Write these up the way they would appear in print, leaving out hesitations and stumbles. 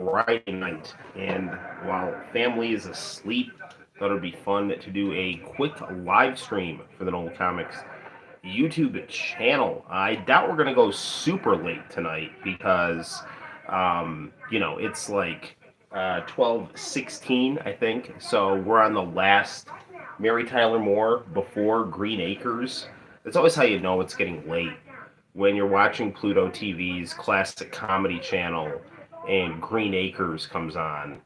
Friday night, and while family is asleep, thought it'd be fun to do a quick live stream for the Noel ComiX YouTube channel. I doubt we're gonna go super late tonight because, it's like 12:16, I think. So we're on the last Mary Tyler Moore before Green Acres. That's always how you know it's getting late when you're watching Pluto TV's classic comedy channel and Green Acres comes on.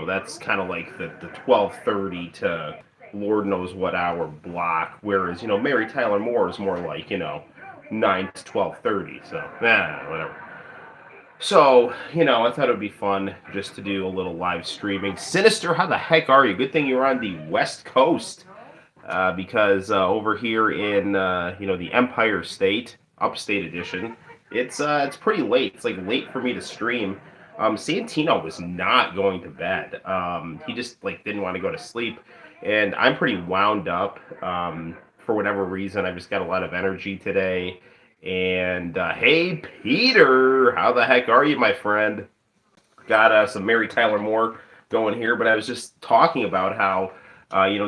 That's kind of like the 12:30 to Lord knows what hour block. Whereas Mary Tyler Moore is more like 9 to 12:30. So whatever. So I thought it would be fun just to do a little live streaming. Sinister, how the heck are you? Good thing you're on the West Coast, because over here in the Empire State, Upstate Edition, it's pretty late. It's like late for me to stream. Santino was not going to bed. He just like didn't want to go to sleep, and I'm pretty wound up. For whatever reason, I've just got a lot of energy today. And hey, Peter, how the heck are you, my friend? Got some Mary Tyler Moore going here, but I was just talking about how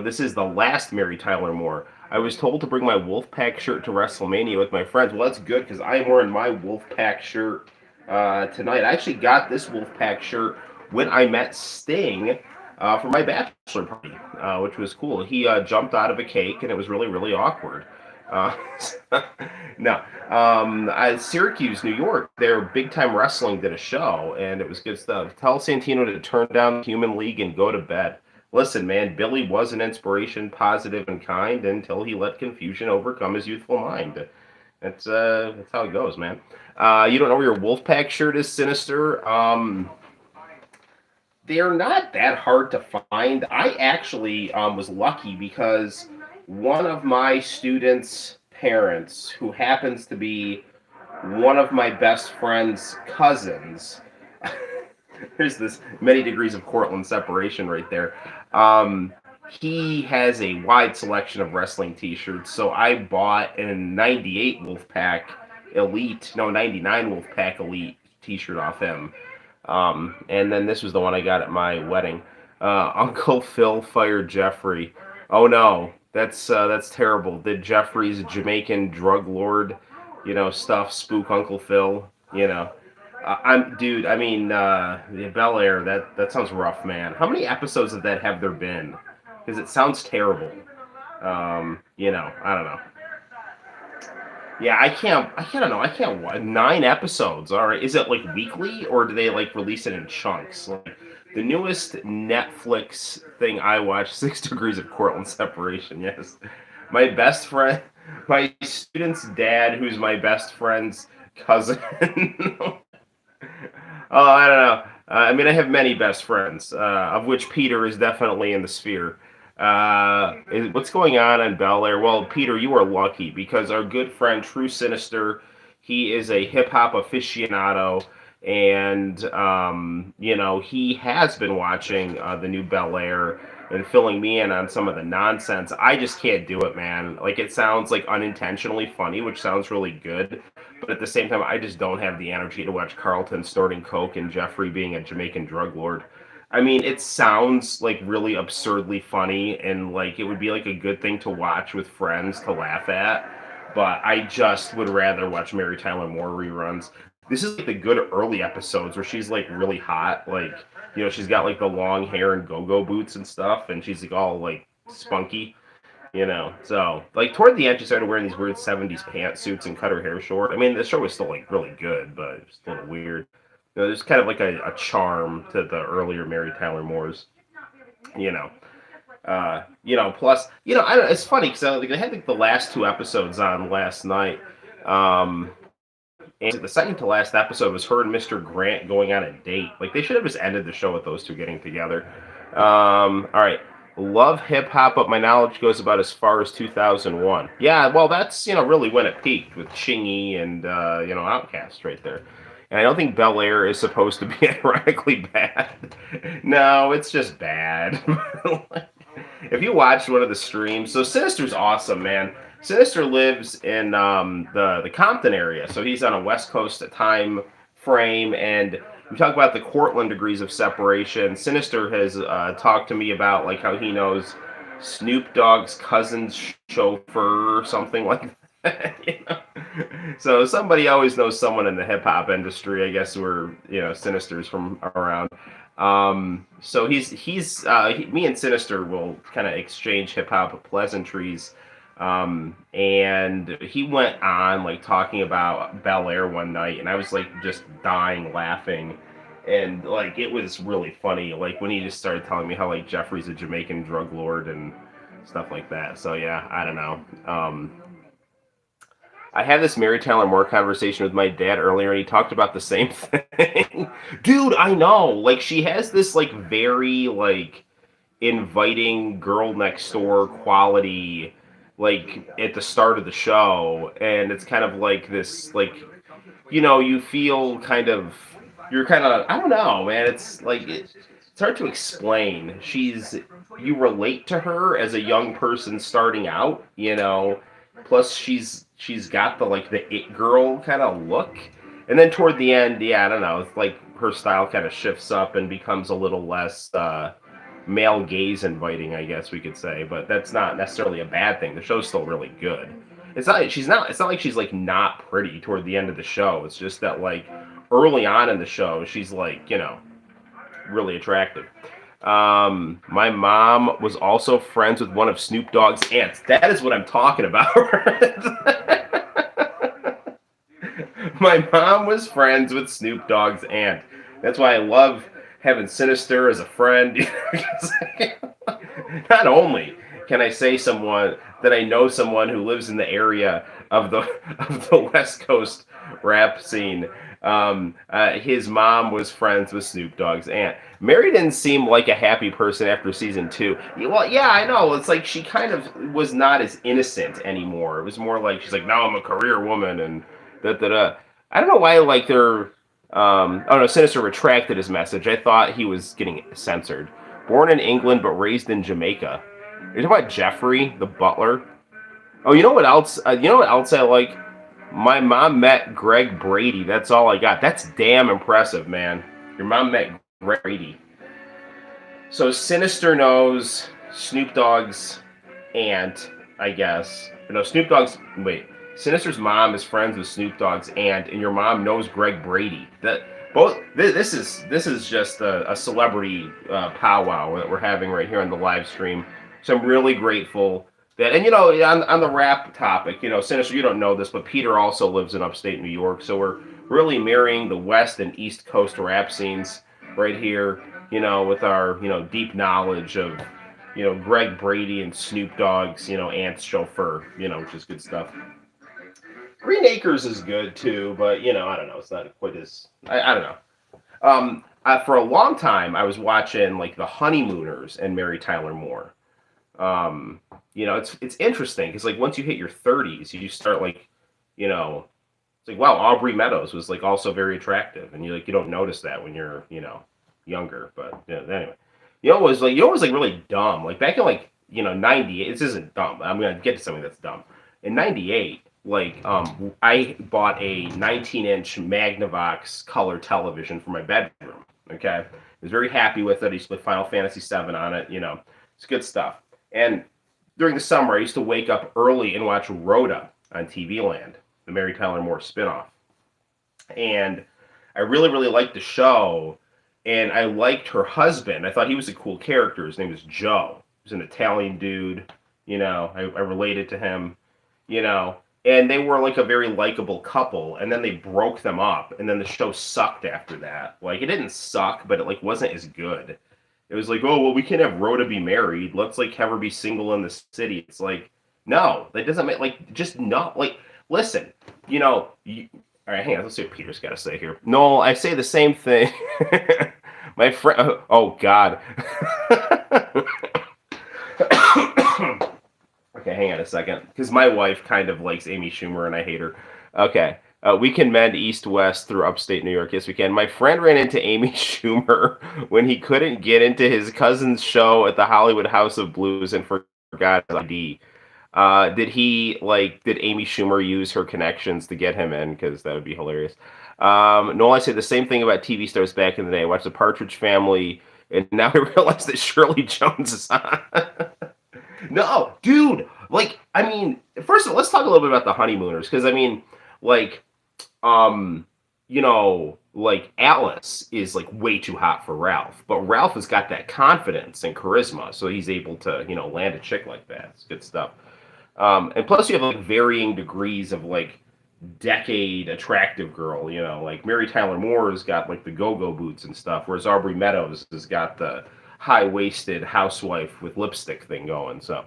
this is the last Mary Tyler Moore. I was told to bring my Wolfpack shirt to WrestleMania with my friends. Well, that's good because I am wearing my Wolfpack shirt tonight. I actually got this Wolfpack shirt when I met Sting for my bachelor party, which was cool. He jumped out of a cake, and it was really, really awkward. Uh, no, Syracuse, New York, their Big Time Wrestling did a show, and it was good stuff. Tell Santino to turn down Human League and go to bed. Listen, man, Billy was an inspiration, positive and kind, until he let confusion overcome his youthful mind. That's how it goes, man. You don't know where your Wolfpack shirt is, Sinister? They're not that hard to find. I actually was lucky because one of my students' parents, who happens to be one of my best friend's cousins, there's this many degrees of Cortland separation right there. He has a wide selection of wrestling T-shirts, so I bought a '98 Wolfpack Elite, no '99 Wolfpack Elite T-shirt off him. And then this was the one I got at my wedding. Uncle Phil fired Jeffrey. Oh no, that's terrible. Did Jeffrey's Jamaican drug lord, stuff spook Uncle Phil? I mean, the Bel Air. That sounds rough, man. How many episodes of that have there been? Because it sounds terrible. I don't know. Yeah, I don't know. I can't. 9 episodes. All right. Is it like weekly or do they like release it in chunks? Like the newest Netflix thing I watched, 6 Degrees of Cortland Separation. Yes, my best friend, my student's dad, who's my best friend's cousin. Oh, I don't know. I mean, I have many best friends, of which Peter is definitely in the sphere. What's going on in Bel Air? Well, Peter, you are lucky because our good friend True Sinister, he is a hip hop aficionado, and he has been watching the new Bel Air and filling me in on some of the nonsense. I just can't do it, man. Like it sounds like unintentionally funny, which sounds really good, but at the same time, I just don't have the energy to watch Carlton snorting coke and Jeffrey being a Jamaican drug lord. I mean, it sounds like really absurdly funny and like it would be like a good thing to watch with friends to laugh at, but I just would rather watch Mary Tyler Moore reruns. This is like the good early episodes where she's like really hot, like she's got like the long hair and go-go boots and stuff, and she's like all like spunky, So like toward the end, she started wearing these weird '70s pantsuits and cut her hair short. I mean, the show was still like really good, but it was a little weird. There's kind of like a charm to the earlier Mary Tyler Moore's, you know. Plus, I don't. It's funny because I had like the last 2 episodes on last night, and the second to last episode was her and Mr. Grant going on a date. Like they should have just ended the show with those two getting together. All right. Love hip hop, but my knowledge goes about as far as 2001. Yeah, well, that's really when it peaked with Chingy and Outkast right there. And I don't think Bel Air is supposed to be ironically bad. No, it's just bad. If you watched one of the streams, so Sinister's awesome, man. Sinister lives in the Compton area, so he's on a West Coast time frame, and we talk about the Cortland degrees of separation. Sinister has talked to me about like how he knows Snoop Dogg's cousin's chauffeur or something like that. So somebody always knows someone in the hip hop industry. I guess where Sinister's from around. So me and Sinister will kind of exchange hip hop pleasantries. And he went on like talking about Bel Air one night, and I was like just dying laughing, and like it was really funny. Like when he just started telling me how like Jeffrey's a Jamaican drug lord and stuff like that. So yeah, I don't know. I had this Mary Tyler Moore conversation with my dad earlier, and he talked about the same thing. Dude, I know. Like she has this like very like inviting girl next door quality like at the start of the show, and it's kind of like this like you feel kind of you're kind of I don't know, man. It's like it's hard to explain. You relate to her as a young person starting out, plus she's got the like the it girl kind of look, and then toward the end, yeah, I don't know, it's like her style kind of shifts up and becomes a little less male gaze inviting, I guess we could say, but that's not necessarily a bad thing. The show's still really good. It's not like she's like not pretty toward the end of the show. It's just that like early on in the show, she's like, really attractive. My mom was also friends with one of Snoop Dogg's aunts. That is what I'm talking about. My mom was friends with Snoop Dogg's aunt. That's why I love having Sinister as a friend. Not only can I say someone that I know someone who lives in the area of the West Coast rap scene. His mom was friends with Snoop Dogg's aunt. Mary didn't seem like a happy person after season 2. Well, yeah, I know. It's like she kind of was not as innocent anymore. It was more like she's like, now I'm a career woman and da da da. I don't know why like they're. Oh no, Sinister retracted his message. I thought he was getting censored. Born in England but raised in Jamaica. You're talking about Jeffrey, the butler. Oh, you know what else? You know what else I like? My mom met Greg Brady. That's all I got. That's damn impressive, man. Your mom met Greg Brady. So Sinister knows Snoop Dogg's aunt, I guess. No, Snoop Dogg's. Wait. Sinister's mom is friends with Snoop Dogg's aunt, and your mom knows Greg Brady. This is just a celebrity powwow that we're having right here on the live stream. So I'm really grateful that, and on the rap topic, Sinister, you don't know this, but Peter also lives in upstate New York, so we're really mirroring the West and East Coast rap scenes right here, with our deep knowledge of Greg Brady and Snoop Dogg's aunt's chauffeur, which is good stuff. Green Acres is good too, but I don't know. It's not quite as I don't know. For a long time, I was watching like The Honeymooners and Mary Tyler Moore. It's interesting because like once you hit your 30s, you start like, it's like wow, Aubrey Meadows was like also very attractive, and you don't notice that when you're younger. But anyway, it was like really dumb. Like back in like 98. This isn't dumb. I'm gonna get to something that's dumb. In 98. Like I bought a 19-inch Magnavox color television for my bedroom. Okay, I was very happy with it. I used to play Final Fantasy VII on it. It's good stuff. And during the summer, I used to wake up early and watch Rhoda on TV Land, the Mary Tyler Moore spinoff. And I really, really liked the show, and I liked her husband. I thought he was a cool character. His name was Joe. He was an Italian dude. I related to him. And they were like a very likable couple, and then they broke them up, and then the show sucked after that. Like it didn't suck, but it like wasn't as good. It was like, oh well, we can't have Rhoda be married. Let's like have her be single in the city. It's like, no, that doesn't make like just not like. Listen, all right, hang on. Let's see what Peter's got to say here. Noel, I say the same thing. My friend. Oh God. Okay, hang on a second, because my wife kind of likes Amy Schumer and I hate her. Okay, we can mend east-west through upstate New York. Yes, we can. My friend ran into Amy Schumer when he couldn't get into his cousin's show at the Hollywood House of Blues and forgot his ID. Did Amy Schumer use her connections to get him in? Because that would be hilarious. Noel, I say the same thing about TV stars back in the day. I watched The Partridge Family, and now I realize that Shirley Jones is on. No, dude. Like, I mean, first of all, let's talk a little bit about the honeymooners, because I mean, like, um, like Alice is like way too hot for Ralph, but Ralph has got that confidence and charisma, so he's able to, land a chick like that. It's good stuff. And plus, you have like varying degrees of like decade attractive girl. Like Mary Tyler Moore has got like the go-go boots and stuff, whereas Aubrey Meadows has got the high-waisted housewife with lipstick thing going. So,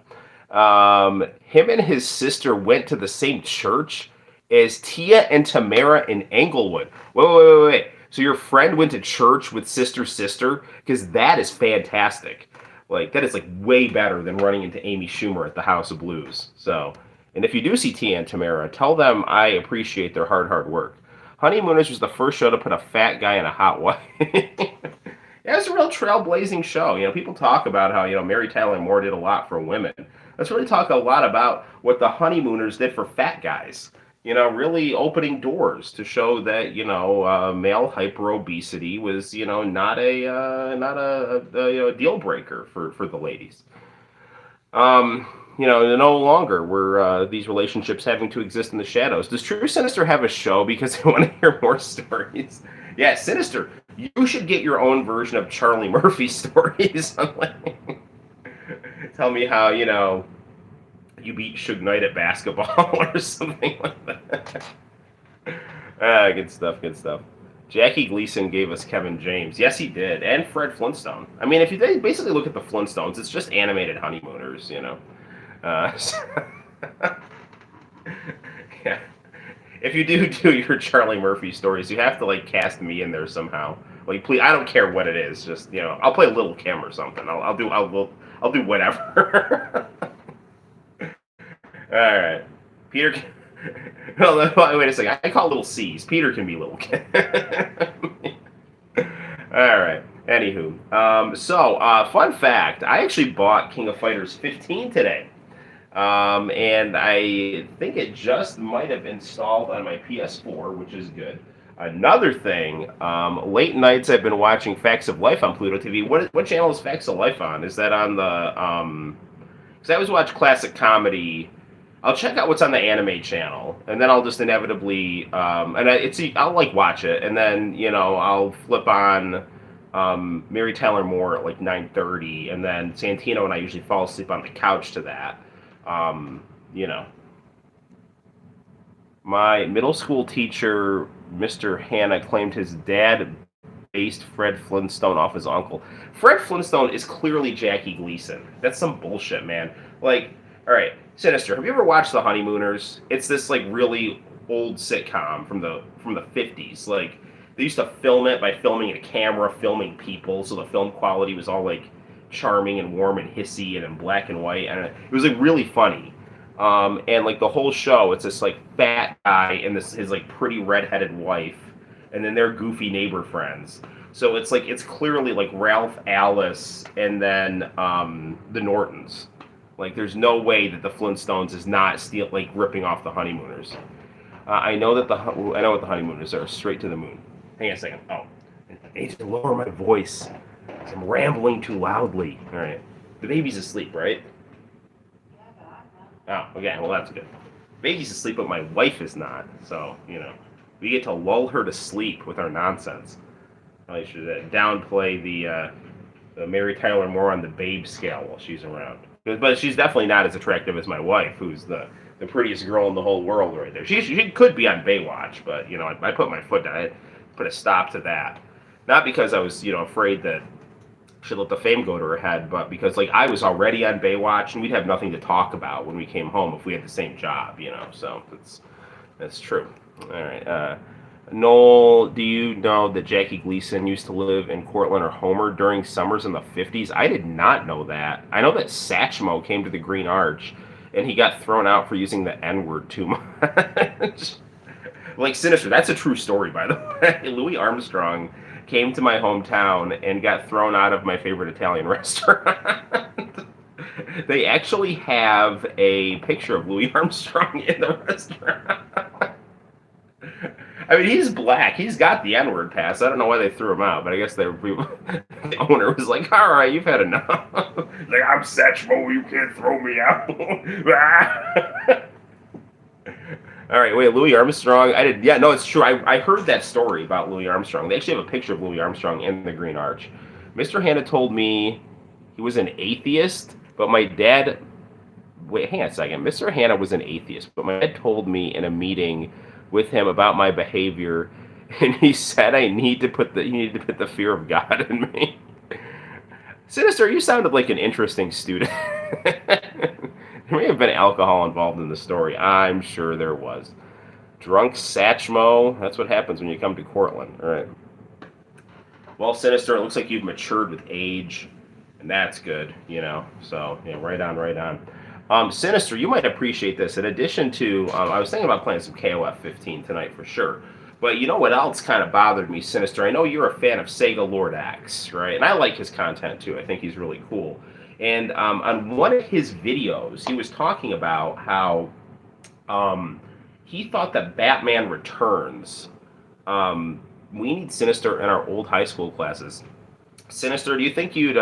him and his sister went to the same church as Tia and Tamara in Englewood. Wait. So your friend went to church with sister? Because that is fantastic. Like, that is like way better than running into Amy Schumer at the House of Blues. So, and if you do see Tia and Tamara, tell them I appreciate their hard work. Honeymooners was the first show to put a fat guy in a hot wife. Yeah, it's a real trailblazing show. People talk about how, Mary Tyler Moore did a lot for women. Let's really talk a lot about what the honeymooners did for fat guys. Really opening doors to show that, male hyperobesity was, not a deal breaker for the ladies. No longer were these relationships having to exist in the shadows. Does True Sinister have a show because they want to hear more stories? Yeah, Sinister, you should get your own version of Charlie Murphy stories. Tell me how, you beat Suge Knight at basketball or something like that. Good stuff. Jackie Gleason gave us Kevin James. Yes, he did. And Fred Flintstone. I mean, if you basically look at the Flintstones, it's just animated honeymooners, yeah. If you do your Charlie Murphy stories, you have to, like, cast me in there somehow. Like, please, I don't care what it is. Just, I'll play Little Kim or something. I'll do whatever. All right. Peter. No, wait a second. I call Little C's. Peter can be Little Kim. All right. Anywho, fun fact. I actually bought King of Fighters 15 today. And I think it just might have installed on my PS4, which is good. Another thing, late nights I've been watching Facts of Life on Pluto TV. What channel is Facts of Life on? Is that on the, because I always watch classic comedy. I'll check out what's on the anime channel, and then I'll just inevitably, I'll like watch it, and then, I'll flip on, Mary Tyler Moore at like 9:30, and then Santino and I usually fall asleep on the couch to that. My middle school teacher, Mr. Hanna, claimed his dad based Fred Flintstone off his uncle. Fred Flintstone is clearly Jackie Gleason. That's some bullshit, man. Like, all right, Sinister, have you ever watched The Honeymooners? It's this like really old sitcom from the 50s. Like, they used to film it by filming a camera, filming people, so the film quality was all like charming and warm and hissy and in black and white, and it was like really funny. And like the whole show, it's this like fat guy and his like pretty redheaded wife, and then their goofy neighbor friends. So it's clearly like Ralph, Alice, and then the Nortons. Like, there's no way that the Flintstones is not ripping off the Honeymooners. I know what the Honeymooners are. Straight to the moon. Hang on a second. Oh, I need to lower my voice. I'm rambling too loudly. All right. The baby's asleep, right? Oh, okay. Well, that's good. Baby's asleep, but my wife is not. So, we get to lull her to sleep with our nonsense. I should downplay the Mary Tyler Moore on the babe scale while she's around. But she's definitely not as attractive as my wife, who's the prettiest girl in the whole world right there. She could be on Baywatch, but, I put my foot down. I put a stop to that. Not because I was, afraid that she'd let the fame go to her head, but because, I was already on Baywatch, and we'd have nothing to talk about when we came home if we had the same job, So that's true. All right. Noel, do you know that Jackie Gleason used to live in Cortland or Homer during summers in the 50s? I did not know that. I know that Satchmo came to the Green Arch, and he got thrown out for using the N-word too much. Like, Sinister, that's a true story, by the way. Louis Armstrong came to my hometown and got thrown out of my favorite Italian restaurant. They actually have a picture of Louis Armstrong in the restaurant. I mean, he's black. He's got the N-word pass. I don't know why they threw him out, but I guess the owner was like, "All right, you've had enough." Like, I'm Satchmo. You can't throw me out. All right, wait, Louis Armstrong. I did. Yeah, no, it's true. I heard that story about Louis Armstrong. They actually have a picture of Louis Armstrong in the Green Arch. Mr. Hanna told me he was an atheist, but my dad. Wait, hang on a second. Mr. Hanna was an atheist, but my dad told me in a meeting with him about my behavior, and he said I need to put the you need to put the fear of God in me. Sinister, you sounded like an interesting student. There may have been alcohol involved in the story. I'm sure there was. Drunk Satchmo. That's what happens when you come to Cortland. All right. Well, Sinister, it looks like you've matured with age, and that's good, So, yeah, right on, right on. Sinister, you might appreciate this. In addition to, I was thinking about playing some KOF 15 tonight for sure. But you know what else kind of bothered me, Sinister? I know you're a fan of Sega Lord X, right? And I like his content too. I think he's really cool. And on one of his videos, he was talking about how he thought that Batman Returns. We need Sinister in our old high school classes. Sinister, do you think you'd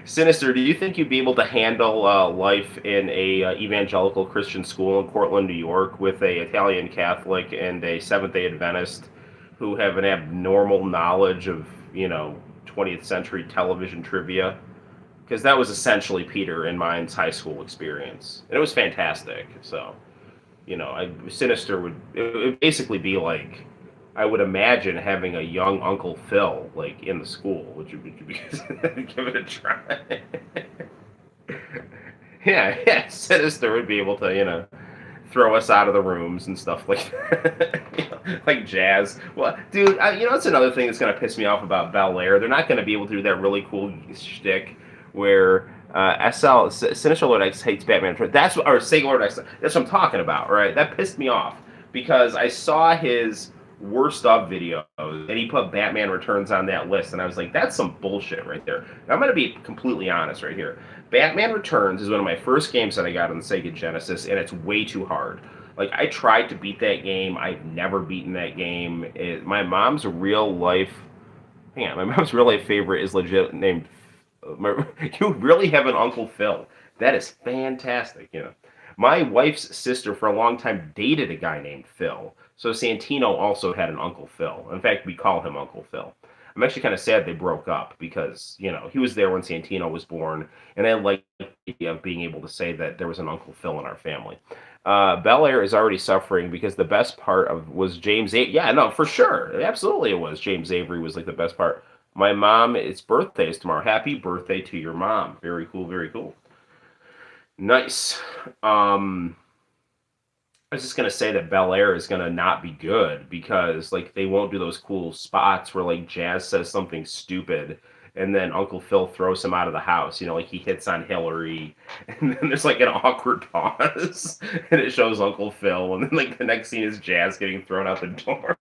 Sinister, do you think you'd be able to handle life in a evangelical Christian school in Cortland, New York, with a Italian Catholic and a Seventh-day Adventist who have an abnormal knowledge of 20th century television trivia? Because that was essentially Peter and mine's high school experience, and it was fantastic. So, Sinister would basically be like, I would imagine having a young Uncle Phil like in the school. Would you be give it a try? Yeah, Sinister would be able to throw us out of the rooms and stuff like that. Like Jazz. Well, dude, that's another thing that's gonna piss me off about Bel Air. They're not gonna be able to do that really cool shtick where Sinister Lord X hates Batman. That's what, or Sega Lord X. That's what I'm talking about, right? That pissed me off because I saw his worst of videos and he put Batman Returns on that list, and I was like, that's some bullshit right there. Now, I'm gonna be completely honest right here. Batman Returns is one of my first games that I got on the Sega Genesis, and it's way too hard. Like, I tried to beat that game. I've never beaten that game. My mom's real life favorite is legit named. You really have an Uncle Phil. That is fantastic. My wife's sister for a long time dated a guy named Phil. So Santino also had an Uncle Phil. In fact, we call him Uncle Phil. I'm actually kind of sad they broke up because, he was there when Santino was born, and I like the idea of being able to say that there was an Uncle Phil in our family. Bel Air is already suffering because the best part was James Avery. Yeah, no, for sure. Absolutely it was. James Avery was like the best part. My mom, its birthday is tomorrow. Happy birthday to your mom. Very cool, very cool. Nice. I was just gonna say that Bel Air is gonna not be good because like they won't do those cool spots where like Jazz says something stupid and then Uncle Phil throws him out of the house. Like he hits on Hillary, and then there's like an awkward pause, and it shows Uncle Phil, and then like the next scene is Jazz getting thrown out the door.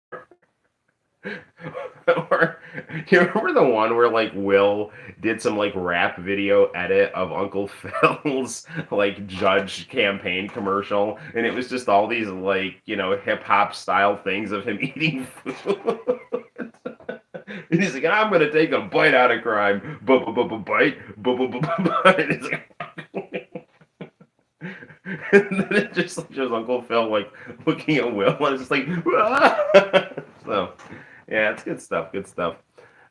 Or you remember the one where like Will did some like rap video edit of Uncle Phil's like judge campaign commercial, and it was just all these like hip hop style things of him eating food. And he's like, I'm gonna take a bite out of crime, bite, and it's like, and then it just shows Uncle Phil like looking at Will, and it's just like, so. Yeah, it's good stuff. Good stuff.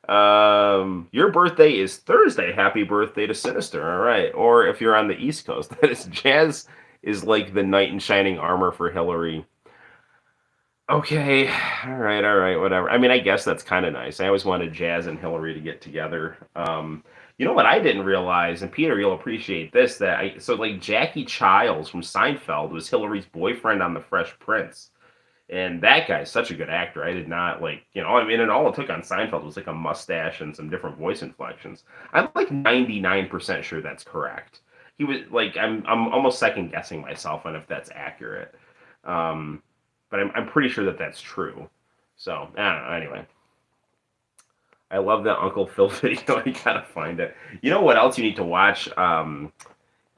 Your birthday is Thursday. Happy birthday to Sinister. All right. Or if you're on the East Coast, that is Jazz is like the knight in shining armor for Hillary. Okay. All right. Whatever. I mean, I guess that's kind of nice. I always wanted Jazz and Hillary to get together. You know what I didn't realize, and Peter, you'll appreciate this, so like Jackie Childs from Seinfeld was Hillary's boyfriend on The Fresh Prince. And that guy's such a good actor. I did not and all it took on Seinfeld was like a mustache and some different voice inflections. I'm like 99% sure that's correct. He was like, I'm almost second guessing myself on if that's accurate. But I'm pretty sure that that's true. So, I don't know. Anyway. I love that Uncle Phil video. You gotta find it. You know what else you need to watch?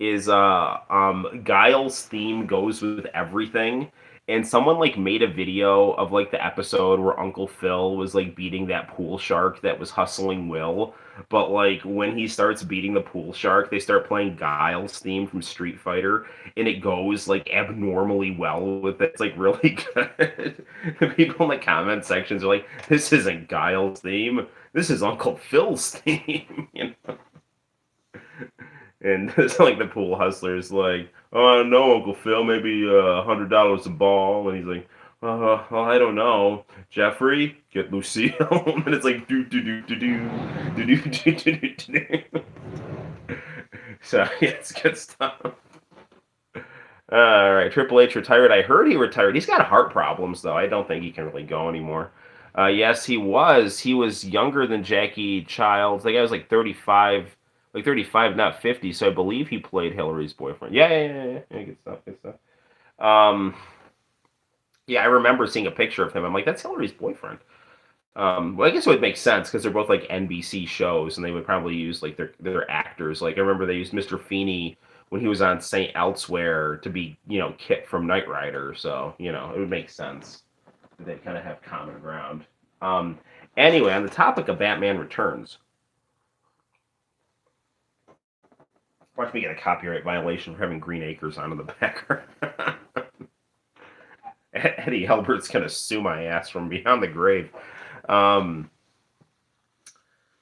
Is Guile's theme goes with everything. and someone like made a video of like the episode where Uncle Phil was like beating that pool shark that was hustling Will. But like when he starts beating the pool shark, they start playing Guile's theme from Street Fighter, and it goes like abnormally well with it. It's like really good. The people in the comment sections are like, "This isn't Guile's theme. This is Uncle Phil's theme." You know? And it's like the pool hustler's like, "Oh no, Uncle Phil, maybe $100 a ball," and he's like, well, I don't know. Jeffrey, get Lucille," and it's like do do do do do do do do do do do. So yeah, it's good stuff. All right, Triple H retired. I heard he retired. He's got heart problems though. I don't think he can really go anymore. Yes, he was. He was younger than Jackie Childs. The guy was like 35, not 50. So I believe he played Hillary's boyfriend. Yeah. Good stuff. Good stuff. Um, yeah, I remember seeing a picture of him. I'm like, that's Hillary's boyfriend. Well, I guess it would make sense because they're both like NBC shows, and they would probably use like their actors. Like I remember they used Mr. Feeney when he was on Saint Elsewhere to be Kit from Knight Rider. So it would make sense that they kind of have common ground. Um, anyway, on the topic of Batman Returns, watch me get a copyright violation for having Green Acres on in the background. Eddie Albert's gonna sue my ass from beyond the grave. Um,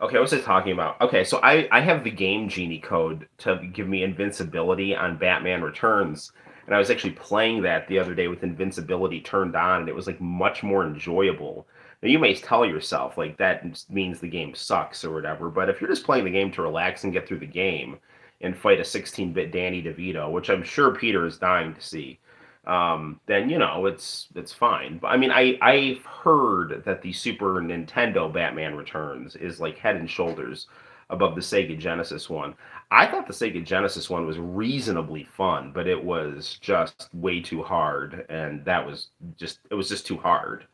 okay, what was I talking about? Okay, so I have the Game Genie code to give me invincibility on Batman Returns, and I was actually playing that the other day with invincibility turned on, and it was like much more enjoyable. Now you may tell yourself like that means the game sucks or whatever, but if you're just playing the game to relax and get through the game and fight a 16-bit Danny DeVito, which I'm sure Peter is dying to see, then it's fine. But I mean, I've heard that the Super Nintendo Batman Returns is like head and shoulders above the Sega Genesis one. I thought the Sega Genesis one was reasonably fun, but it was just way too hard, and it was just too hard,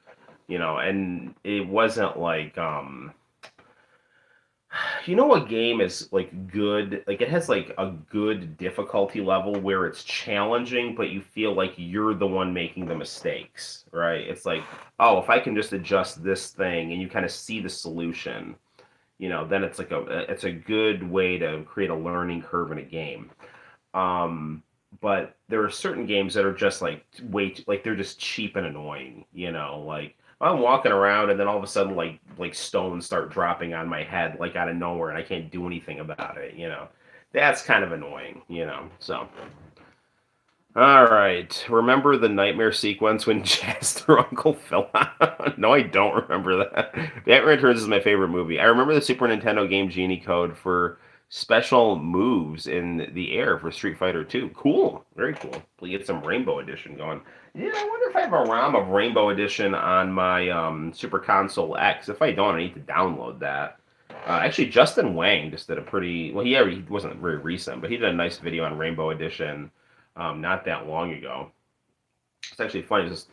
and it wasn't like a game is like good, like it has like a good difficulty level where it's challenging, but you feel like you're the one making the mistakes, right? It's like, oh, if I can just adjust this thing, and you kind of see the solution, then it's a good way to create a learning curve in a game. But there are certain games that are just like like they're just cheap and annoying, like I'm walking around and then all of a sudden like stones start dropping on my head like out of nowhere and I can't do anything about it. That's kind of annoying. So all right. Remember the nightmare sequence when Jazz threw Uncle Phil out? No, I don't remember that. Batman Returns is my favorite movie. I remember the Super Nintendo Game Genie code for special moves in the air for Street Fighter 2. Cool. Very cool. We get some Rainbow Edition going. Yeah, I wonder if I have a ROM of Rainbow Edition on my Super Console X. If I don't, I need to download that. Actually, Justin Wang just did a pretty... Well, he wasn't very recent, but he did a nice video on Rainbow Edition not that long ago. It's actually funny, just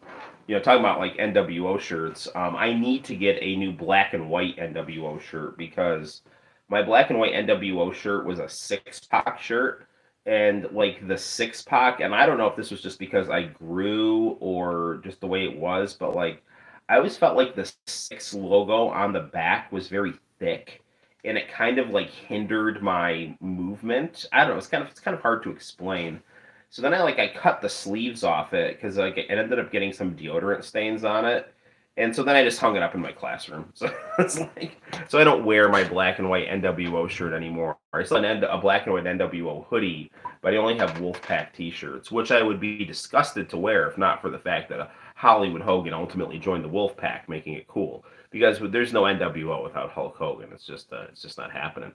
talking about like NWO shirts. I need to get a new black and white NWO shirt because my black and white NWO shirt was a 6-pack shirt, and like the 6-pack, and I don't know if this was just because I grew or just the way it was, but like I always felt like the 6 logo on the back was very thick, and it kind of like hindered my movement. I don't know. It's kind of hard to explain. So then I cut the sleeves off it because like it ended up getting some deodorant stains on it, and so then I just hung it up in my classroom. So it's like so I don't wear my black and white NWO shirt anymore. I still have a black and white NWO hoodie, but I only have Wolfpack T-shirts, which I would be disgusted to wear if not for the fact that Hollywood Hogan ultimately joined the Wolfpack, making it cool. Because there's no NWO without Hulk Hogan. It's just not happening.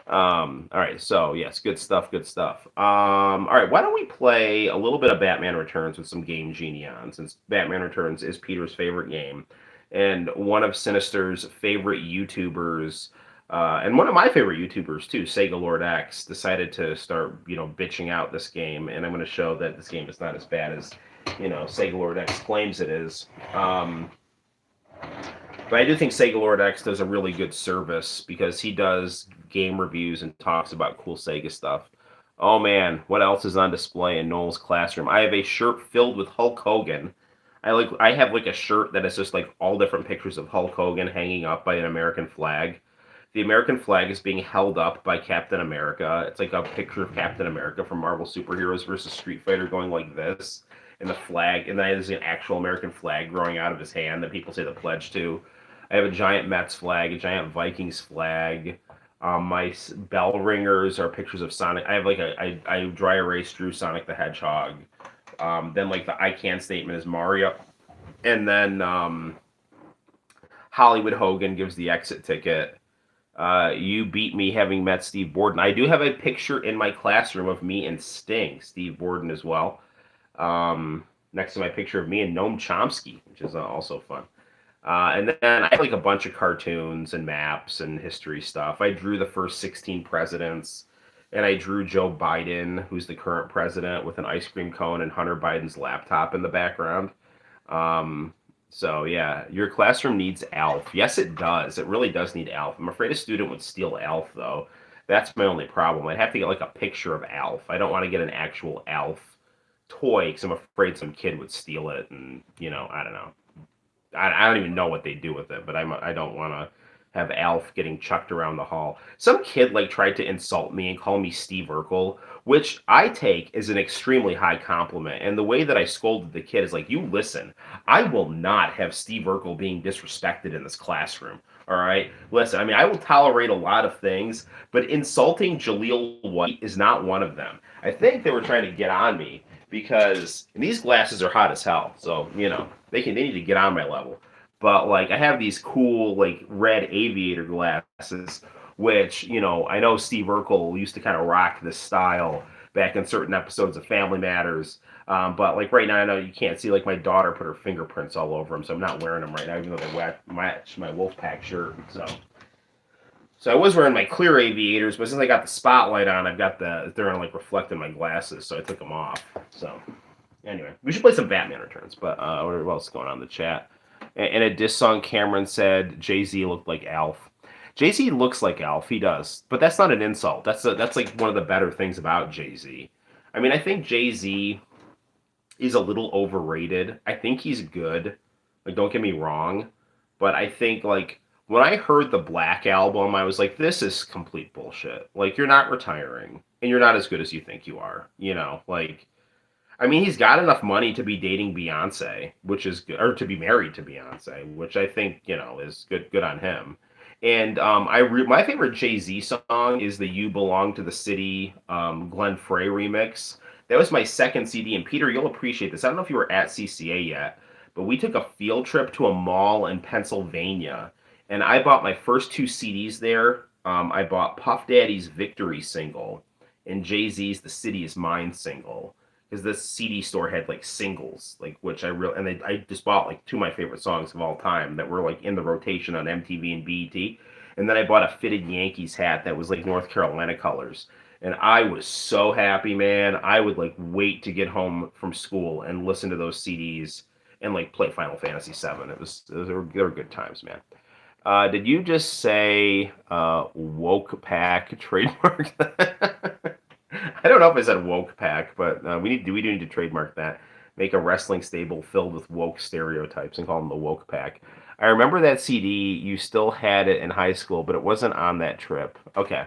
All right, so yes, good stuff, good stuff. All right, why don't we play a little bit of Batman Returns with some Game Genie on, since Batman Returns is Peter's favorite game, and one of Sinister's favorite YouTubers, and one of my favorite YouTubers too, Sega Lord X, decided to start, bitching out this game, and I'm going to show that this game is not as bad as, Sega Lord X claims it is. But I do think Sega Lord X does a really good service because he does game reviews and talks about cool Sega stuff. Oh man, what else is on display in Noel's classroom? I have a shirt filled with Hulk Hogan I have like a shirt that is just like all different pictures of Hulk Hogan hanging up by an American flag. The American flag is being held up by Captain America. It's like a picture of Captain America from Marvel Superheroes versus Street Fighter going like this. And the flag, and then there's an actual American flag growing out of his hand that people say the pledge to. I have a giant Mets flag, a giant Vikings flag. My bell ringers are pictures of Sonic. I have like I dry erase drew Sonic the Hedgehog. Then like the I can statement is Mario, and then Hollywood Hogan gives the exit ticket. You beat me having met Steve Borden. I do have a picture in my classroom of me and Sting, Steve Borden as well. Next to my picture of me and Noam Chomsky, which is also fun. And then I have like a bunch of cartoons and maps and history stuff. I drew the first 16 presidents, and I drew Joe Biden, who's the current president, with an ice cream cone and Hunter Biden's laptop in the background. Um, so yeah, your classroom needs Alf. Yes, it does. It really does need Alf. I'm afraid a student would steal Alf though. That's my only problem. I'd have to get like a picture of Alf. I don't want to get an actual Alf toy because I'm afraid some kid would steal it, and I don't know. I don't even know what they do with it, but I don't want to have Alf getting chucked around the hall. Some kid like tried to insult me and call me Steve Urkel, which I take as an extremely high compliment. And the way that I scolded the kid is like, you listen, I will not have Steve Urkel being disrespected in this classroom. All right, listen. I mean, I will tolerate a lot of things, but insulting Jaleel White is not one of them. I think they were trying to get on me because and these glasses are hot as hell. So they need to get on my level. But like I have these cool like red aviator glasses, which I know Steve Urkel used to kind of rock this style back in certain episodes of Family Matters. But like right now, I know you can't see like my daughter put her fingerprints all over them, so I'm not wearing them right now, even though they match my Wolfpack shirt. So I was wearing my clear aviators, but since I got the spotlight on, they're on like reflecting my glasses, so I took them off. So anyway, we should play some Batman Returns. But what else is going on in the chat? In a diss song, Cameron said Jay-Z looked like Alf. Jay-Z looks like Alf, he does, but that's not an insult. That's like one of the better things about Jay-Z. I mean, I think Jay-Z is a little overrated. I think he's good. Like, don't get me wrong, but I think like when I heard the Black album, I was like, this is complete bullshit. Like, you're not retiring, and you're not as good as you think you are. Like. I mean, he's got enough money to be dating Beyonce, which is good, or to be married to Beyonce, which I think is good on him. And my favorite Jay-Z song is the "You Belong to the City" Glenn Frey remix. That was my second CD, and Peter, you'll appreciate this. I don't know if you were at CCA yet, but we took a field trip to a mall in Pennsylvania, and I bought my first two CDs there. I bought Puff Daddy's "Victory" single and Jay-Z's "The City Is Mine" single. Because this CD store had like singles, like which I just bought like two of my favorite songs of all time that were like in the rotation on MTV and BET, and then I bought a fitted Yankees hat that was like North Carolina colors, and I was so happy, man. I would like wait to get home from school and listen to those CDs and like play Final Fantasy VII. They were good times, man. Did you just say woke pack trademark? I don't know if I said woke pack, but we do need to trademark that. Make a wrestling stable filled with woke stereotypes and call them the woke pack. I remember that CD. You still had it in high school, but it wasn't on that trip. Okay.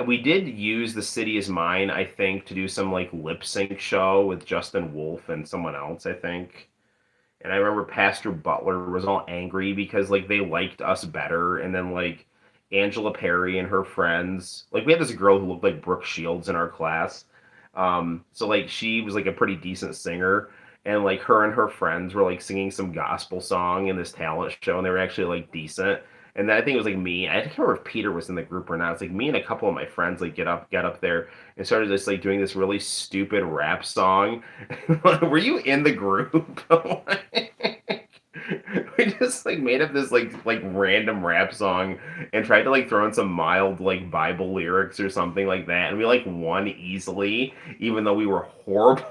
We did use "The City Is Mine," I think, to do some like lip sync show with Justin Wolf and someone else, I think. And I remember Pastor Butler was all angry because like they liked us better, and then like Angela Perry and her friends. Like we had this girl who looked like Brooke Shields in our class. So like she was like a pretty decent singer, and like her and her friends were like singing some gospel song in this talent show, and they were actually like decent. And then I think it was like me. I can't remember if Peter was in the group or not. It's like me and a couple of my friends like get up there and started just like doing this really stupid rap song. Were you in the group? We just like made up this like random rap song and tried to like throw in some mild like Bible lyrics or something like that, and we like won easily, even though we were horrible.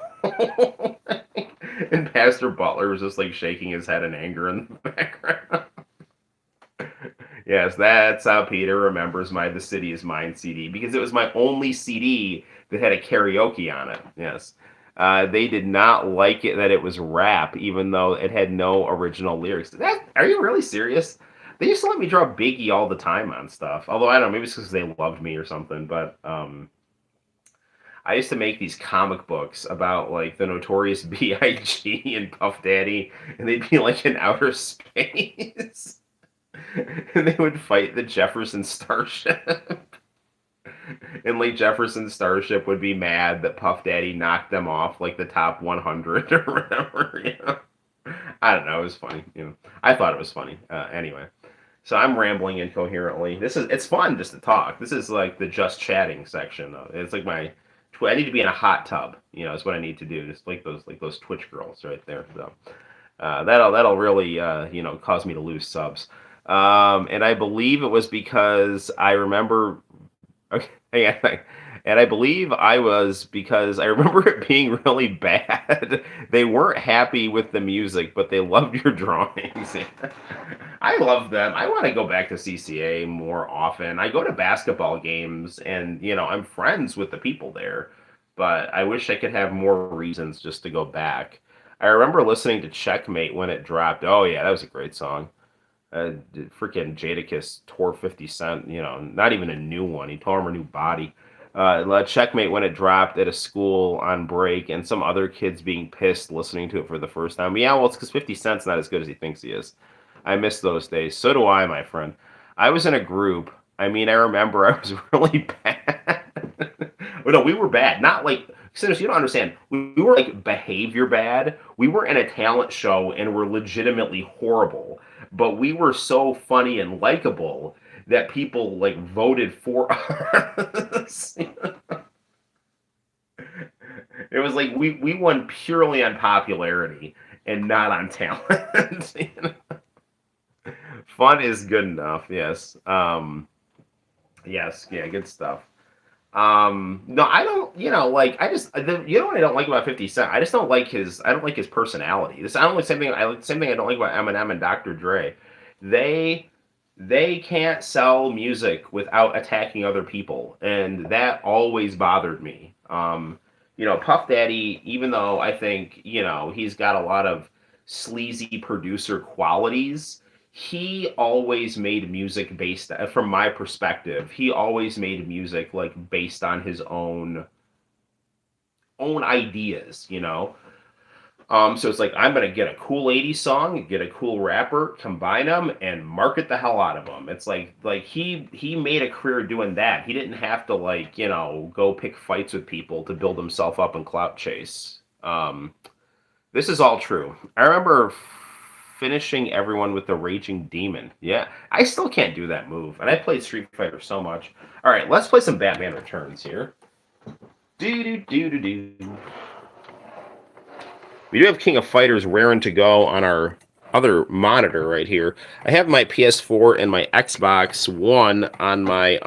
And Pastor Butler was just like shaking his head in anger in the background. Yes, that's how Peter remembers my "The City Is Mine" CD, because it was my only CD that had a karaoke on it. Yes. They did not like it that it was rap, even though it had no original lyrics. Are you really serious? They used to let me draw Biggie all the time on stuff. Although I don't know, maybe it's because they loved me or something. But I used to make these comic books about like the Notorious B.I.G. and Puff Daddy, and they'd be like in outer space, and they would fight the Jefferson Starship. And like Jefferson Starship would be mad that Puff Daddy knocked them off like the top 100 or whatever. I don't know. It was funny. I thought it was funny. Anyway, so I'm rambling incoherently. It's fun just to talk. This is like the just chatting section. It's like I need to be in a hot tub. Is what I need to do. Just like those Twitch girls right there. So that'll really cause me to lose subs. And I believe it was because I remember. Okay, yeah, and I believe I was because I remember it being really bad. They weren't happy with the music, but they loved your drawings. I love them. I want to go back to CCA more often. I go to basketball games, and I'm friends with the people there, but I wish I could have more reasons just to go back. I remember listening to Checkmate when it dropped. Oh yeah, that was a great song. Freaking Jadakiss tore 50 Cent, not even a new one. He tore him a new body. Checkmate when it dropped at a school on break, and some other kids being pissed listening to it for the first time. Yeah, well, it's because 50 Cent's not as good as he thinks he is. I miss those days. So do I, my friend. I was in a group. I mean, I remember I was really bad. Well, no, we were bad. Not like, Sinners, you don't understand. We were like behavior bad. We were in a talent show and were legitimately horrible. But we were so funny and likable that people like voted for us. It was like we won purely on popularity and not on talent. Fun is good enough, yes. Yes, yeah, good stuff. No, I don't. Like what I don't like about 50 Cent. I don't like his personality. I don't like same thing. I like same thing. I don't like about Eminem and Dr. Dre. They they can't sell music without attacking other people, and that always bothered me. Puff Daddy, even though I think he's got a lot of sleazy producer qualities, he always made music based, from my perspective, he always made music like based on his own ideas. So it's like I'm gonna get a cool '80s song, get a cool rapper, combine them, and market the hell out of them. It's like he made a career doing that. He didn't have to go pick fights with people to build himself up and clout chase. This is all true. I remember finishing everyone with the Raging Demon. Yeah, I still can't do that move, and I played Street Fighter so much. All right, let's play some Batman Returns here. Do do do do do. We do have King of Fighters raring to go on our other monitor right here. I have my PS4 and my Xbox One on my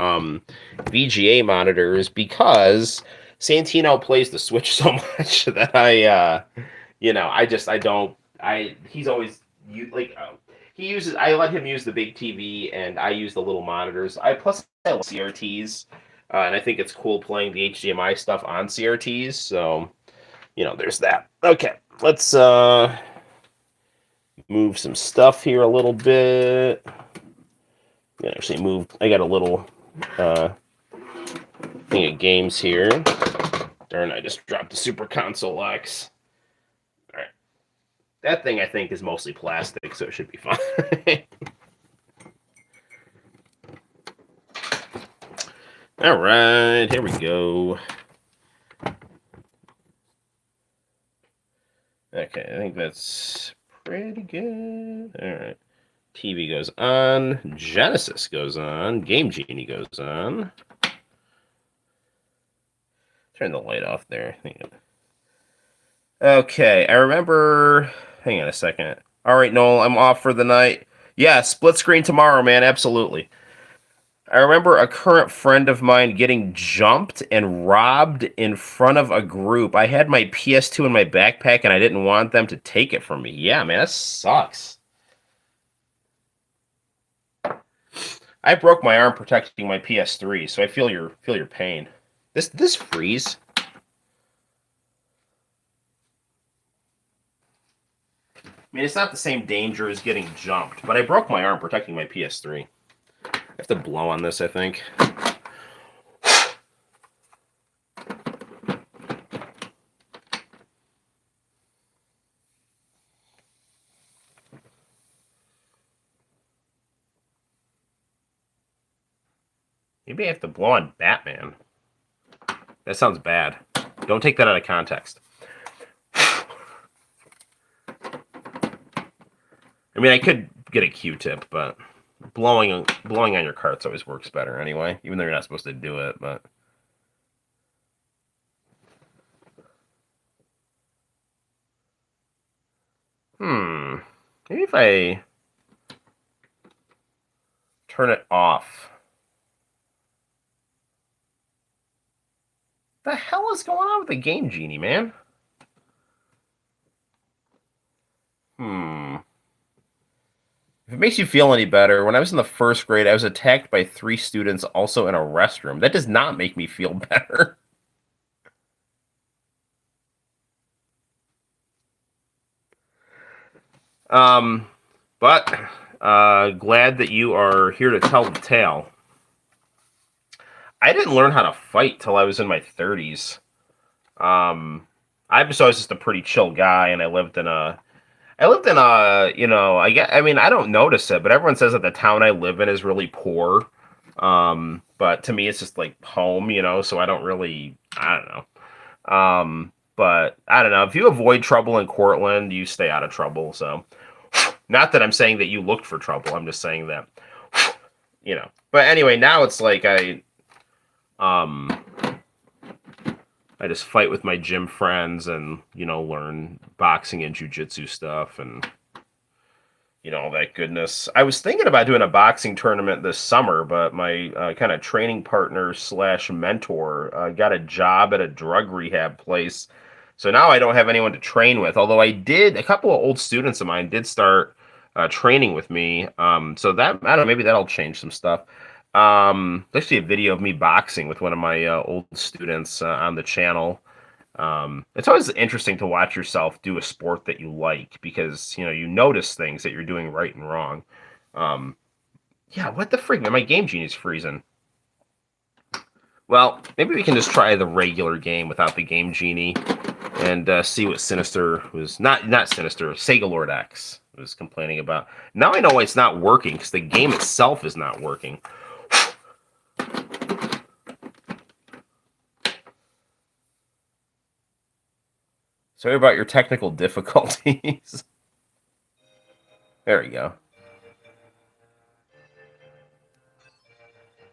VGA monitors because Santino plays the Switch so much that he's always I let him use the big TV and I use the little monitors. I love CRTs, and I think it's cool playing the HDMI stuff on CRTs. So there's that. Okay. Let's move some stuff here a little bit. I got a little thing of games here. Darn, I just dropped the Super Console X. All right. That thing, I think, is mostly plastic, so it should be fine. All right, here we go. Okay, I think that's pretty good. All right. TV goes on. Genesis goes on. Game Genie goes on. Turn the light off there. Okay, I remember... Hang on a second. All right, Noel, I'm off for the night. Yeah, split screen tomorrow, man. Absolutely. I remember a current friend of mine getting jumped and robbed in front of a group. I had my PS2 in my backpack, and I didn't want them to take it from me. Yeah, man, that sucks. I broke my arm protecting my PS3, so I feel your pain. This freeze? I mean, it's not the same danger as getting jumped, but I broke my arm protecting my PS3. I have to blow on this, I think. Maybe I have to blow on Batman. That sounds bad. Don't take that out of context. I mean, I could get a Q-tip, but blowing on your carts always works better anyway, even though you're not supposed to do it, but... Maybe if I turn it off. The hell is going on with the Game Genie, man? If it makes you feel any better, when I was in the first grade, I was attacked by 3 students also in a restroom. That does not make me feel better. But glad that you are here to tell the tale. I didn't learn how to fight till I was in my 30s. I was just a pretty chill guy, and I lived in a, I mean, I don't notice it, but everyone says that the town I live in is really poor. But to me, it's just like home, so I don't really, I don't know. But I don't know. If you avoid trouble in Cortland, you stay out of trouble. So, not that I'm saying that you looked for trouble. I'm just saying that, But anyway, now it's like I just fight with my gym friends and, learn boxing and jiu-jitsu stuff and, all that goodness. I was thinking about doing a boxing tournament this summer, but my kind of training partner / mentor got a job at a drug rehab place. So now I don't have anyone to train with, although a couple of old students of mine did start training with me. So that, I don't know, maybe that'll change some stuff. There's actually a video of me boxing with one of my old students on the channel. It's always interesting to watch yourself do a sport that you like because, you notice things that you're doing right and wrong. Yeah, what the freak, man? My Game Genie's freezing. Well, maybe we can just try the regular game without the Game Genie and see what Sinister was... Not Sinister, Sega Lord X was complaining about. Now I know why it's not working, because the game itself is not working. Sorry about your technical difficulties. There we go.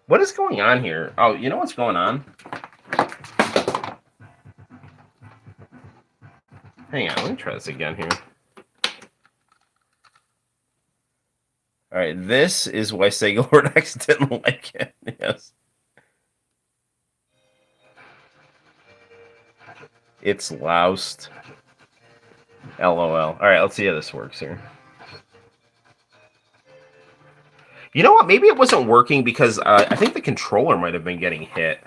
What is going on here? Oh, you know what's going on? Hang on, let me try this again here. Alright, this is why Sega Lord X didn't like it. Yes. It's loused. LOL. Alright, let's see how this works here. You know what? Maybe it wasn't working because I think the controller might have been getting hit.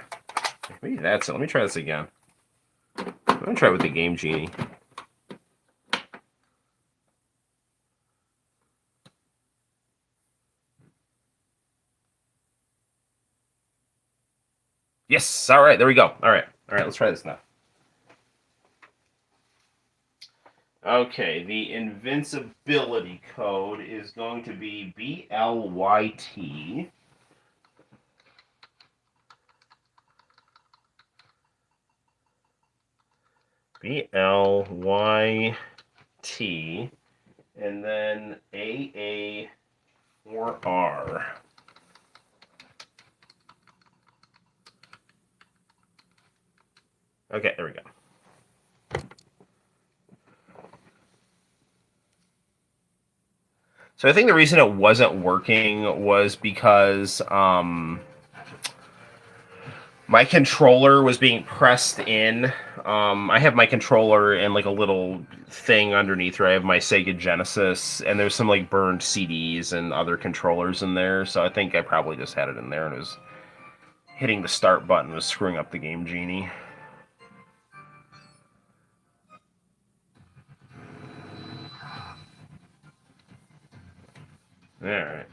Maybe that's it. Let me try this again. I'm going to try it with the Game Genie. Yes! Alright, there we go. Alright, let's try this now. Okay, the invincibility code is going to be BLYT. BLYT, and then AA or R. Okay, there we go. So I think the reason it wasn't working was because my controller was being pressed in. I have my controller and like a little thing underneath where I have my Sega Genesis, and there's some like burned CDs and other controllers in there. So I think I probably just had it in there and it was hitting the start button was screwing up the Game Genie. Alright.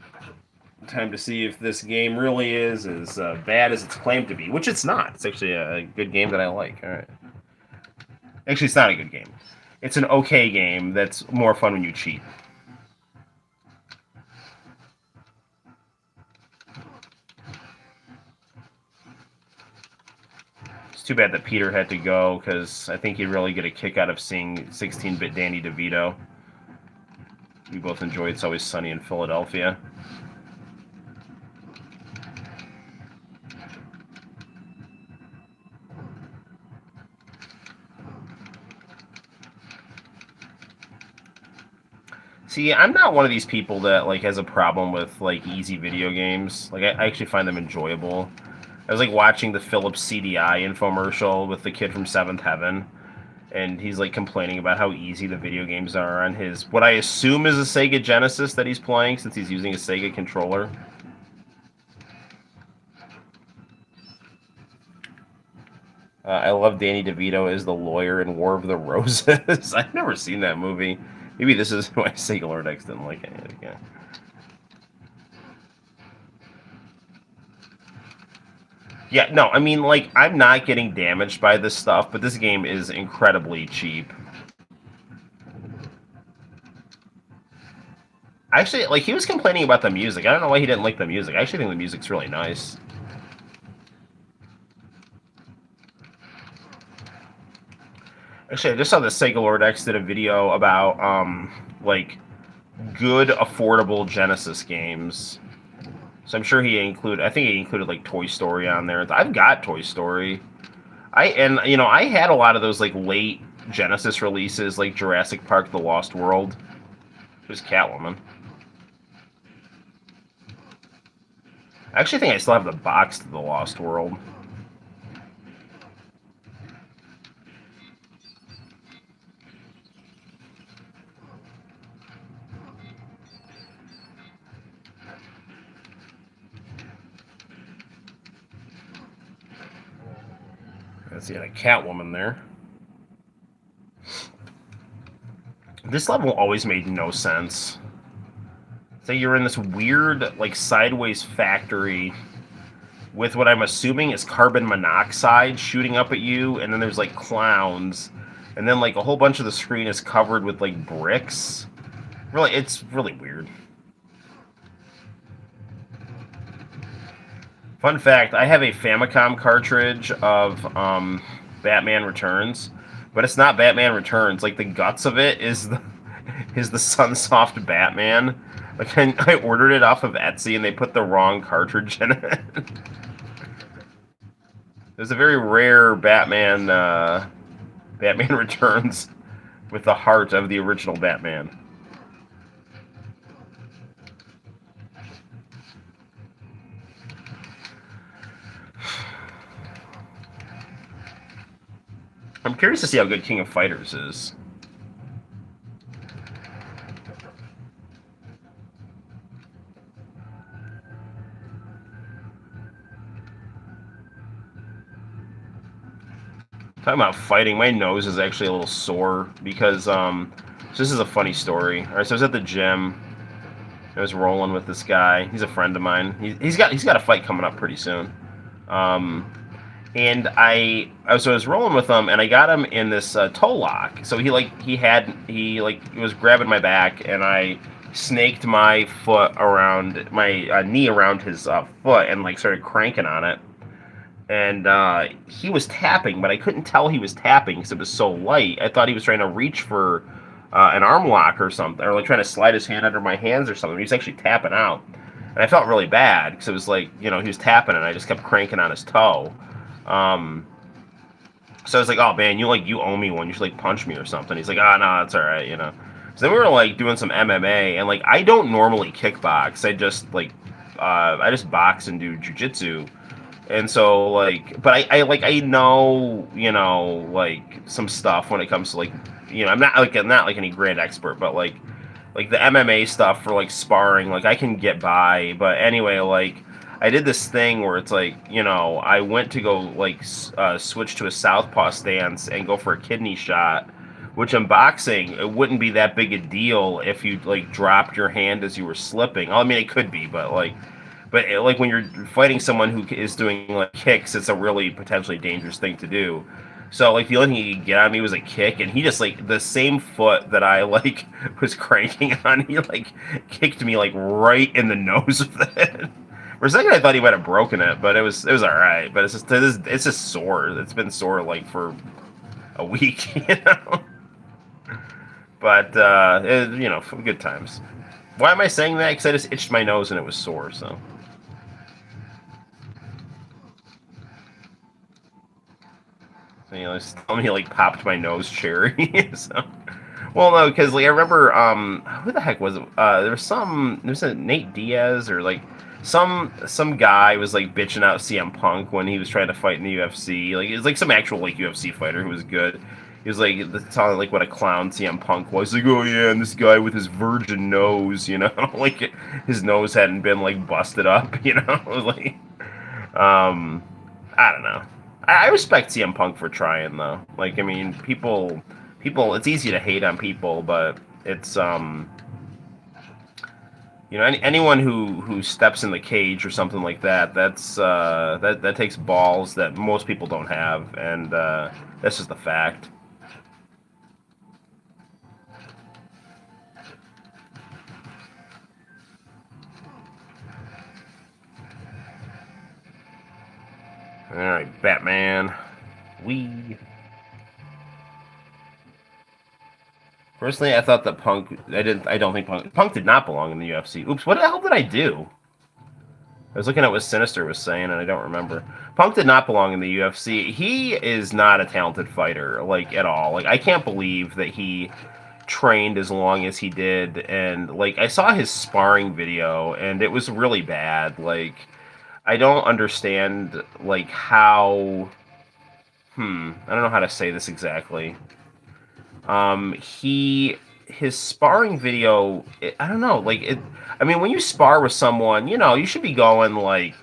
Time to see if this game really is as bad as it's claimed to be, which it's not. It's actually a good game that I like. Alright. Actually, it's not a good game. It's an okay game that's more fun when you cheat. It's too bad that Peter had to go, because I think he'd really get a kick out of seeing 16-bit Danny DeVito. We both enjoy It's Always Sunny in Philadelphia. See, I'm not one of these people that like has a problem with like easy video games. Like I actually find them enjoyable. I was like watching the Philips CDI infomercial with the kid from Seventh Heaven, and he's like complaining about how easy the video games are on his what I assume is a Sega Genesis that he's playing since he's using a Sega controller. I love Danny DeVito as the lawyer in War of the Roses. I've never seen that movie. Maybe this is why Sega Lord X didn't like it again. Yeah, no, I mean, like, I'm not getting damaged by this stuff, but this game is incredibly cheap. Actually, like, he was complaining about the music. I don't know why he didn't like the music. I actually think the music's really nice. Actually, I just saw that Sega Lord X did a video about, like, good, affordable Genesis games. So I'm sure he included, I think he included, like, Toy Story on there. I've got Toy Story. I had a lot of those, like, late Genesis releases, like Jurassic Park The Lost World. It was Catwoman. I actually think I still have the box to The Lost World. Let's see, a Catwoman there. This level always made no sense. So you're in this weird, like, sideways factory with what I'm assuming is carbon monoxide shooting up at you, and then there's, like, clowns, and then, like, a whole bunch of the screen is covered with, like, bricks. Really, it's really weird. Fun fact, I have a Famicom cartridge of Batman Returns, but it's not Batman Returns. Like, the guts of it is the Sunsoft Batman. Like, I ordered it off of Etsy, and they put the wrong cartridge in it. There's a very rare Batman Returns with the heart of the original Batman. I'm curious to see how good King of Fighters is. Talking about fighting, my nose is actually a little sore because so this is a funny story. All right, so I was at the gym. I was rolling with this guy. He's a friend of mine. He's got a fight coming up pretty soon. And I was rolling with him, and I got him in this toe lock. So he was grabbing my back, and I snaked my foot around my knee around his foot, and like started cranking on it. And he was tapping, but I couldn't tell he was tapping because it was so light. I thought he was trying to reach for an arm lock or something, or like trying to slide his hand under my hands or something. He was actually tapping out, and I felt really bad because it was like, he was tapping, and I just kept cranking on his toe. So I was like, "Oh man, you owe me one. You should like punch me or something." He's like, "Ah, no, it's all right." So then we were like doing some MMA, and like I don't normally kickbox. I just box and do jujitsu. And so like, but I know, like some stuff when it comes to like, I'm not like any grand expert, but like the MMA stuff for like sparring, like I can get by. But anyway, like I did this thing where it's like, I went to go like switch to a southpaw stance and go for a kidney shot Which in boxing, it wouldn't be that big a deal if you like dropped your hand as you were slipping. I mean, it could be, but like when you're fighting someone who is doing like kicks, it's a really potentially dangerous thing to do. So like the only thing he could get on me was a kick, and he just like the same foot that I like was cranking on, he like kicked me like right in the nose with it. For a second, I thought he might have broken it, but it was all right. But it's just sore. It's been sore like for a week, you know. But good times. Why am I saying that? Because I just itched my nose and it was sore. So it's telling me like popped my nose cherry. So well, no, because like I remember, who the heck was it? There was a Nate Diaz or like some guy was like bitching out CM Punk when he was trying to fight in the UFC. Like it was like some actual like UFC fighter who was good. He was like telling like what a clown CM Punk was. Like, oh yeah, and this guy with his virgin nose, like his nose hadn't been like busted up, It was like, um, I don't know. I respect CM Punk for trying though. Like, I mean, people. It's easy to hate on people, but it's anyone who steps in the cage or something like that. That takes balls that most people don't have, and that's just a fact. All right, Batman. We Personally, I thought that Punk. I didn't. I don't think Punk did not belong in the UFC. Oops. What the hell did I do? I was looking at what Sinister was saying, and I don't remember. Punk did not belong in the UFC. He is not a talented fighter, like at all. Like I can't believe that he trained as long as he did, and like I saw his sparring video, and it was really bad. Like I don't understand like how. I don't know how to say this exactly. He his sparring video. I don't know. Like it. I mean, when you spar with someone, you should be going like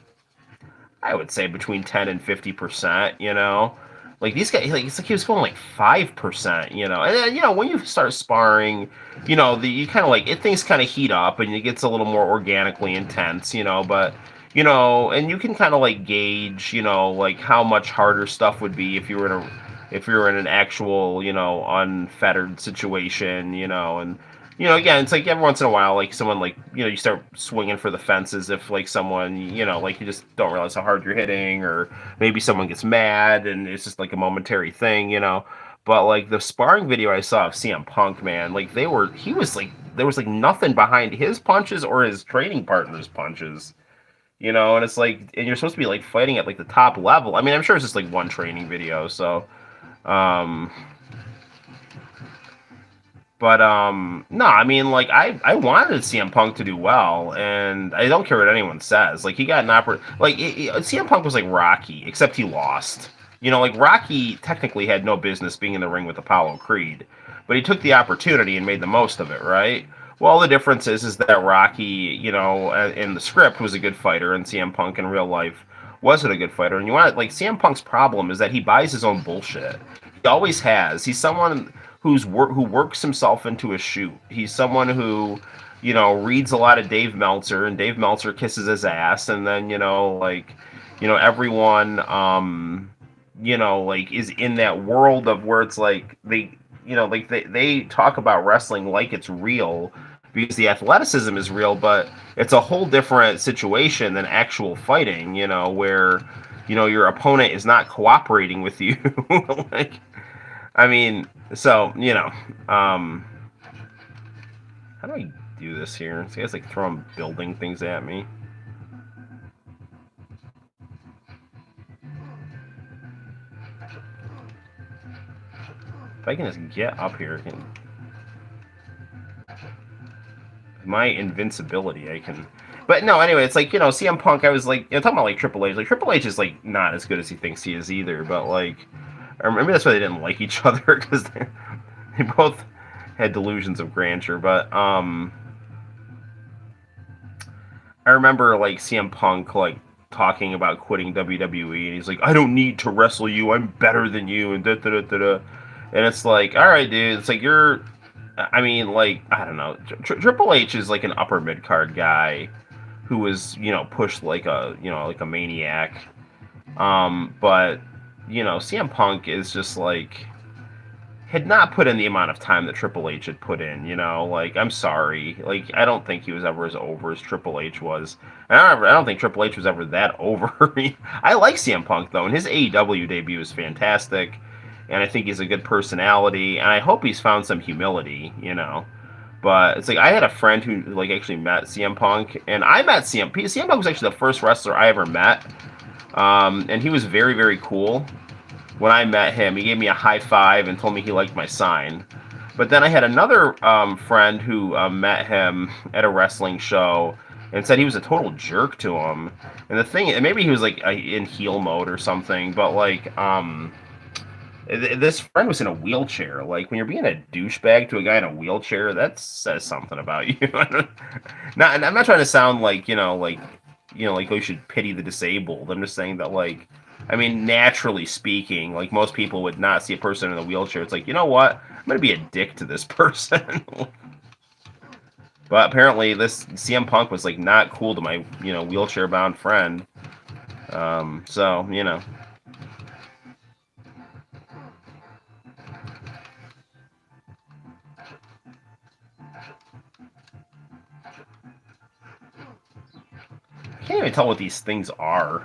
I would say between 10 and 50%. Like these guys, like it's like he was going like 5%. And then when you start sparring, you kind of like things kind of heat up and it gets a little more organically intense. But and you can kind of like gauge, like how much harder stuff would be if you were in an actual, unfettered situation, and again, it's like every once in a while, like someone like you start swinging for the fences if like someone like you just don't realize how hard you're hitting, or maybe someone gets mad and it's just like a momentary thing, But like the sparring video I saw of CM Punk, man, like he was like there was like nothing behind his punches or his training partner's punches. And it's like, and you're supposed to be like fighting at like the top level. I mean, I'm sure it's just like one training video, so um, no, I mean, like I wanted CM Punk to do well, and I don't care what anyone says. Like he got an CM Punk was like Rocky, except he lost. Like Rocky technically had no business being in the ring with Apollo Creed, but he took the opportunity and made the most of it, right? Well, the difference is that Rocky, in the script was a good fighter, and CM Punk in real life wasn't a good fighter. And like CM Punk's problem is that he buys his own bullshit. He always has. He's someone who works himself into a shoot. He's someone who, reads a lot of Dave Meltzer, and Dave Meltzer kisses his ass, and then everyone like is in that world of where it's like they talk about wrestling like it's real because the athleticism is real, but it's a whole different situation than actual fighting, where your opponent is not cooperating with you. Like I mean, so how do I do this here? This guy's like throwing building things at me. If I can just get up here, my invincibility, I can. But no, anyway, it's like CM Punk. I was like, talking about like Triple H. Like Triple H is like not as good as he thinks he is either. But like, I remember that's why they didn't like each other because they both had delusions of grandeur. But I remember like CM Punk like talking about quitting WWE, and he's like, "I don't need to wrestle you. I'm better than you," and da da da da. And it's like, all right, dude. It's like you're. I mean, like I don't know. Triple H is like an upper mid card guy who was pushed like a like a maniac. But CM Punk is just like had not put in the amount of time that Triple H had put in. Like I'm sorry, like I don't think he was ever as over as Triple H was. And I don't think Triple H was ever that over. I like CM Punk though, and his AEW debut is fantastic, and I think he's a good personality, and I hope he's found some humility. But it's like I had a friend who like actually met CM Punk, and I met CM Punk was actually the first wrestler I ever met, and he was very very cool. When I met him, he gave me a high five and told me he liked my sign. But then I had another friend who met him at a wrestling show and said he was a total jerk to him. And the thing, and maybe he was like in heel mode or something, but like this friend was in a wheelchair. Like when you're being a douchebag to a guy in a wheelchair, that says something about you. Not, I'm not trying to sound like like we should pity the disabled. I'm just saying that like, I mean, naturally speaking, like most people would not see a person in a wheelchair. It's like, you know what? I'm gonna be a dick to this person. But apparently, this CM Punk was like not cool to my wheelchair bound friend. So I can't even tell what these things are.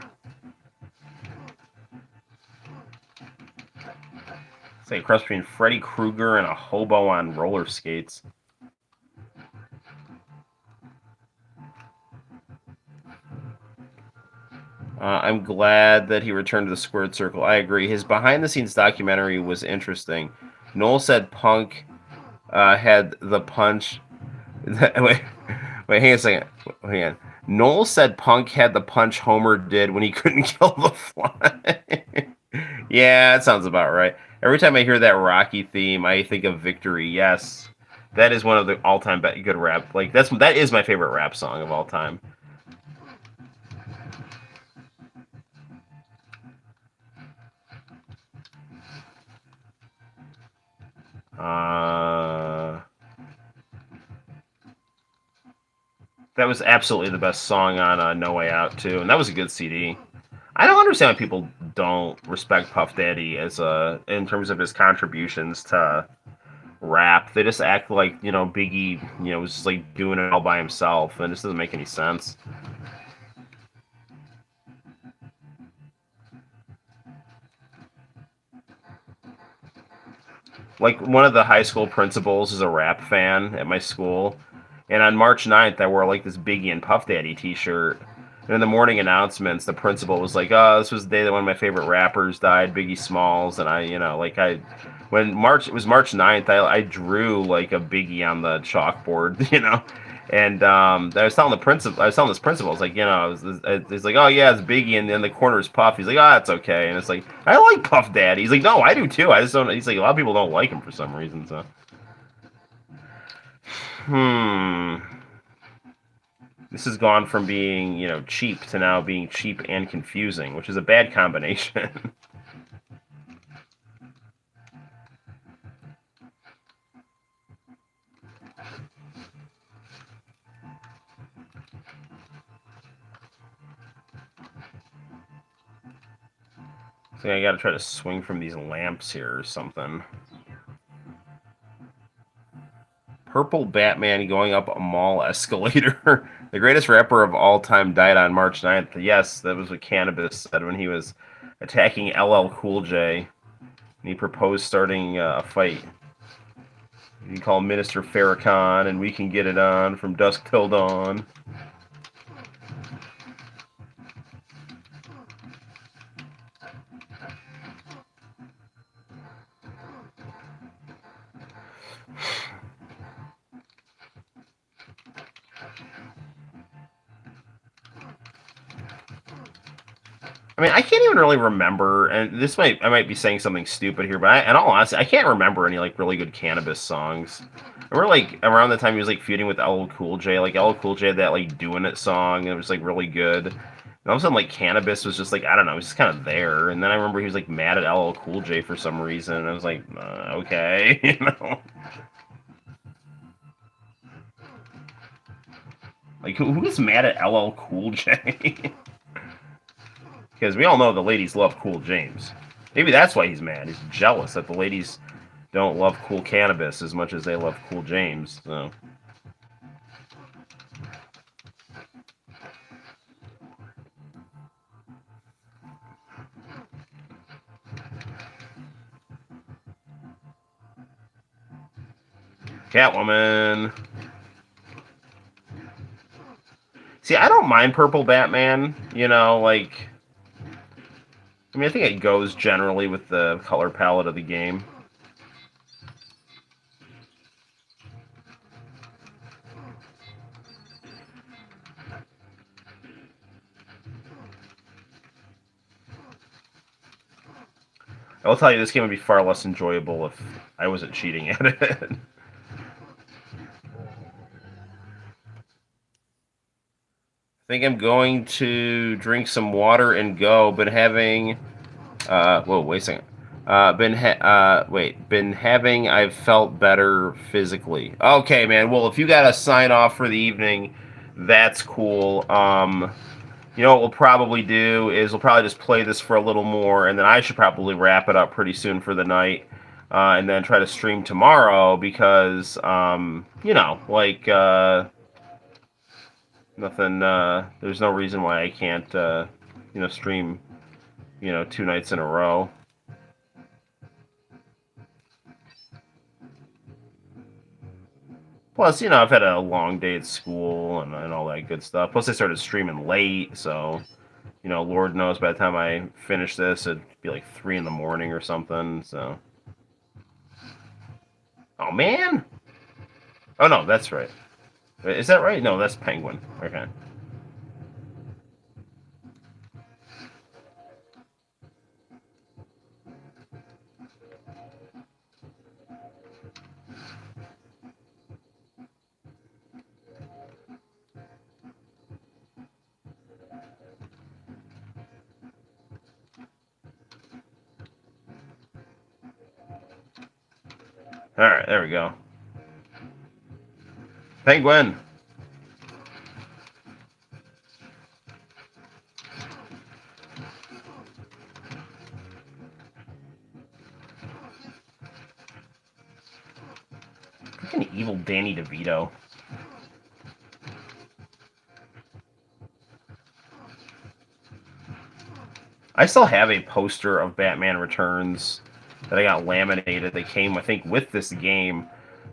It's like a cross between Freddy Krueger and a hobo on roller skates. I'm glad that he returned to the squared circle. I agree. His behind-the-scenes documentary was interesting. Noel said Punk had the punch. Wait, hang on a second. Hang on. Noel said Punk had the punch Homer did when he couldn't kill the fly. Yeah, that sounds about right. Every time I hear that Rocky theme, I think of Victory. Yes, that is one of the all-time good rap. Like that is my favorite rap song of all time. Uh, that was absolutely the best song on No Way Out too, and that was a good CD. I don't understand why people don't respect Puff Daddy as in terms of his contributions to rap. They just act like Biggie was just like doing it all by himself, and this doesn't make any sense. Like one of the high school principals is a rap fan at my school, and on March 9th I wore like this Biggie and Puff Daddy T-shirt. And in the morning announcements, the principal was like, "Oh, this was the day that one of my favorite rappers died, Biggie Smalls." And when March it was March 9th, I drew like a Biggie on the chalkboard, And I was telling this principal, I was like, he's like, "Oh yeah, it's Biggie," and then the corner is Puff. He's like, "Oh, that's okay." And it's like, I like Puff Daddy. He's like, "No, I do too. I just don't." He's like, "A lot of people don't like him for some reason." So, hmm. This has gone from being, cheap to now being cheap and confusing, which is a bad combination. So I gotta try to swing from these lamps here or something. Purple Batman going up a mall escalator. The greatest rapper of all time died on March 9th. Yes, that was what Cannabis said when he was attacking LL Cool J. And he proposed starting a fight. You can call Minister Farrakhan and we can get it on from dusk till dawn. I mean, I can't even really remember, and I might be saying something stupid here, but in all honesty, I can't remember any like really good Cannabis songs. I remember like around the time he was like feuding with LL Cool J, like LL Cool J had that like "Doing It" song, and it was like really good. And all of a sudden, like, Cannabis was just like, I don't know, he was just kind of there. And then I remember he was like mad at LL Cool J for some reason. And I was like, okay, you know. Like, who is mad at LL Cool J? Because we all know the ladies love Cool James. Maybe that's why he's mad. He's jealous that the ladies don't love Cool Cannabis as much as they love Cool James. So. Catwoman. See, I don't mind Purple Batman. You know, like, I mean, I think it goes generally with the color palette of the game. I will tell you, this game would be far less enjoyable if I wasn't cheating at it. I think I'm going to drink some water and go. Been having, whoa, wait a second. Been having. I've felt better physically. Okay, man. Well, if you got to sign off for the evening, that's cool. You know what we'll probably do is we'll probably just play this for a little more, and then I should probably wrap it up pretty soon for the night, and then try to stream tomorrow because, you know, like, nothing. There's no reason why I can't, you know, stream, you know, 2 nights in a row. Plus, you know, I've had a long day at school and all that good stuff. Plus, I started streaming late, so you know, Lord knows by the time I finish this, it'd be like 3 in the morning or something. So, oh man. Oh no, that's right. Is that right? No, that's Penguin. Okay. All right, there we go. Penguin. Freaking evil Danny DeVito. I still have a poster of Batman Returns that I got laminated. They came, I think, with this game.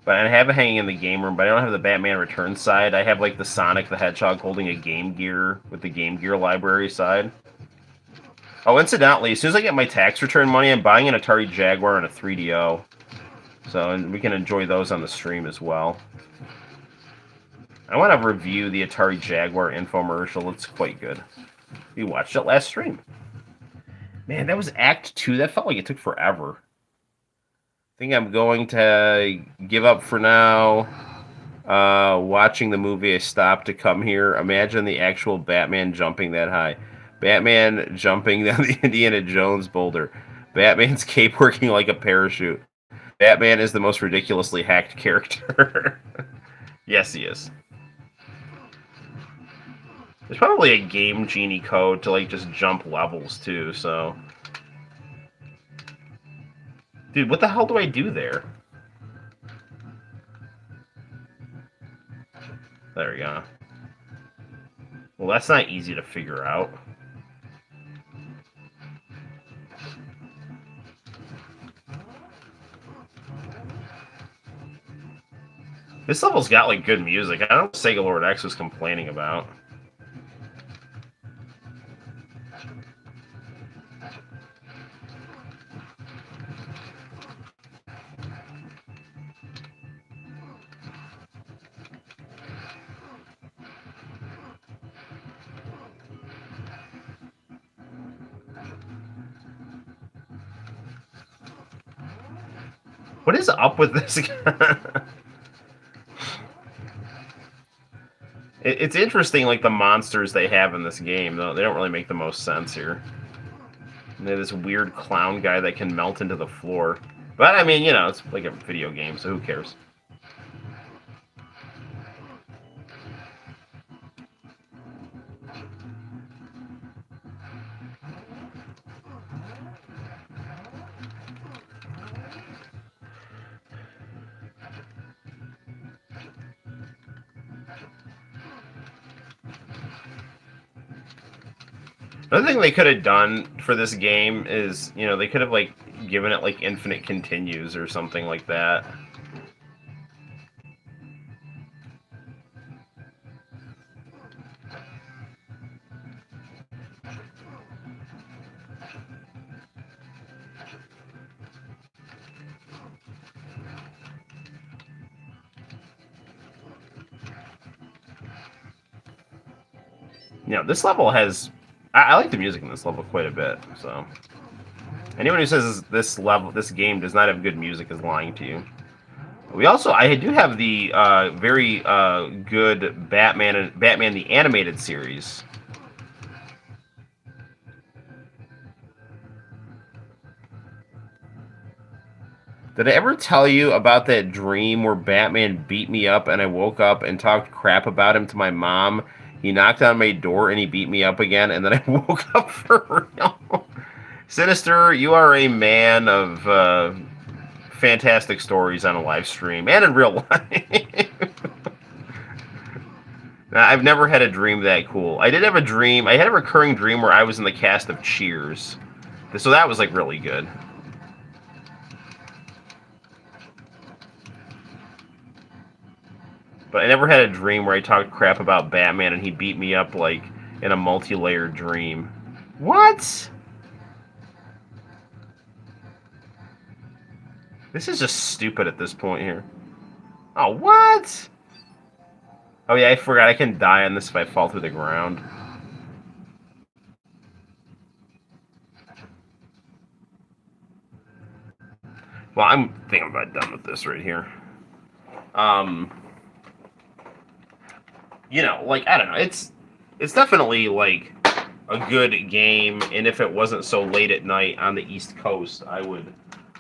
But I have it hanging in the game room, but I don't have the Batman Returns side. I have, like, the Sonic the Hedgehog holding a Game Gear with the Game Gear library side. Oh, incidentally, as soon as I get my tax return money, I'm buying an Atari Jaguar and a 3DO. So, and we can enjoy those on the stream as well. I want to review the Atari Jaguar infomercial. It's quite good. We watched it last stream. Man, that was Act 2. That felt like it took forever. I think I'm going to give up for now. Watching the movie, I stopped to come here. Imagine the actual Batman jumping that high. Batman jumping down the Indiana Jones boulder. Batman's cape working like a parachute. Batman is the most ridiculously hacked character. Yes, he is. There's probably a Game Genie code to like just jump levels too, so. Dude, what the hell do I do there? There we go. Well, that's not easy to figure out. This level's got like good music. I don't know what Sega Lord X was complaining about. What is up with this guy? It's interesting, like the monsters they have in this game. Though they don't really make the most sense here. And they have this weird clown guy that can melt into the floor. But I mean, it's like a video game, so who cares? Another thing they could have done for this game is, they could have like given it like infinite continues or something like that. This level has. I like the music in this level quite a bit. So, anyone who says this game does not have good music is lying to you. I do have the very good Batman the Animated Series. Did I ever tell you about that dream where Batman beat me up and I woke up and talked crap about him to my mom? He knocked on my door and he beat me up again, and then I woke up for real. Sinister, you are a man of fantastic stories on a live stream and in real life. I've never had a dream that cool. I did have a dream. I had a recurring dream where I was in the cast of Cheers. So that was like really good. But I never had a dream where I talked crap about Batman and he beat me up like in a multi-layered dream. What? This is just stupid at this point here. Oh, what? Oh yeah, I forgot I can die on this if I fall through the ground. Well, I think I'm about done with this right here. Like, I don't know. It's definitely like a good game, and if it wasn't so late at night on the East Coast, I would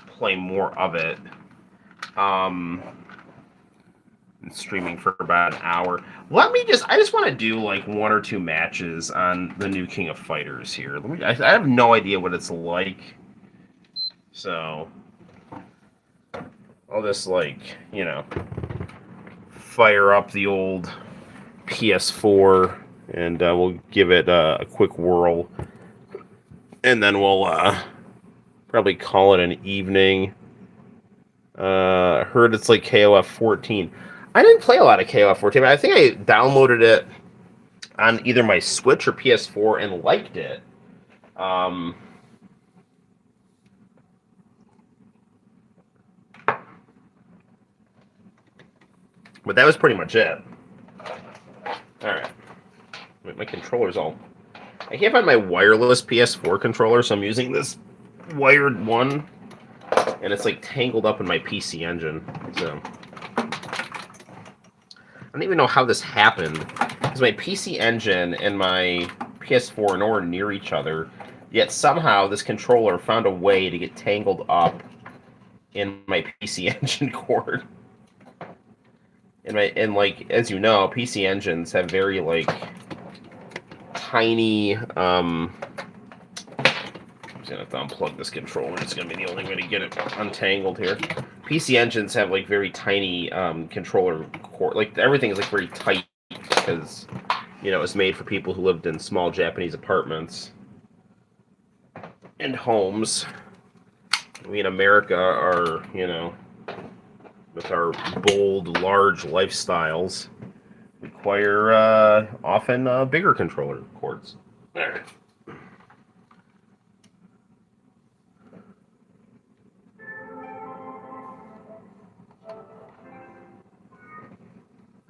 play more of it. Streaming for about an hour. I just want to do like one or two matches on the new King of Fighters here. I have no idea what it's like. So I'll just fire up the old PS4 and we'll give it a quick whirl. And then we'll probably call it an evening. Heard it's like KOF 14. I didn't play a lot of KOF 14, but I think I downloaded it on either my Switch or PS4 and liked it. But that was pretty much it. Alright. My controller's all... I can't find my wireless PS4 controller, so I'm using this wired one. And it's like tangled up in my PC Engine. So I don't even know how this happened. Because my PC Engine and my PS4 are nowhere near each other. Yet somehow this controller found a way to get tangled up in my PC Engine cord. And like, as you know, PC Engines have very like tiny I'm just gonna have to unplug this controller. It's gonna be the only way to get it untangled here. PC Engines have like very tiny controller cord. Like everything is like very tight because it's made for people who lived in small Japanese apartments and homes. We in America are, with our bold, large lifestyles, require often bigger controller cords. All right.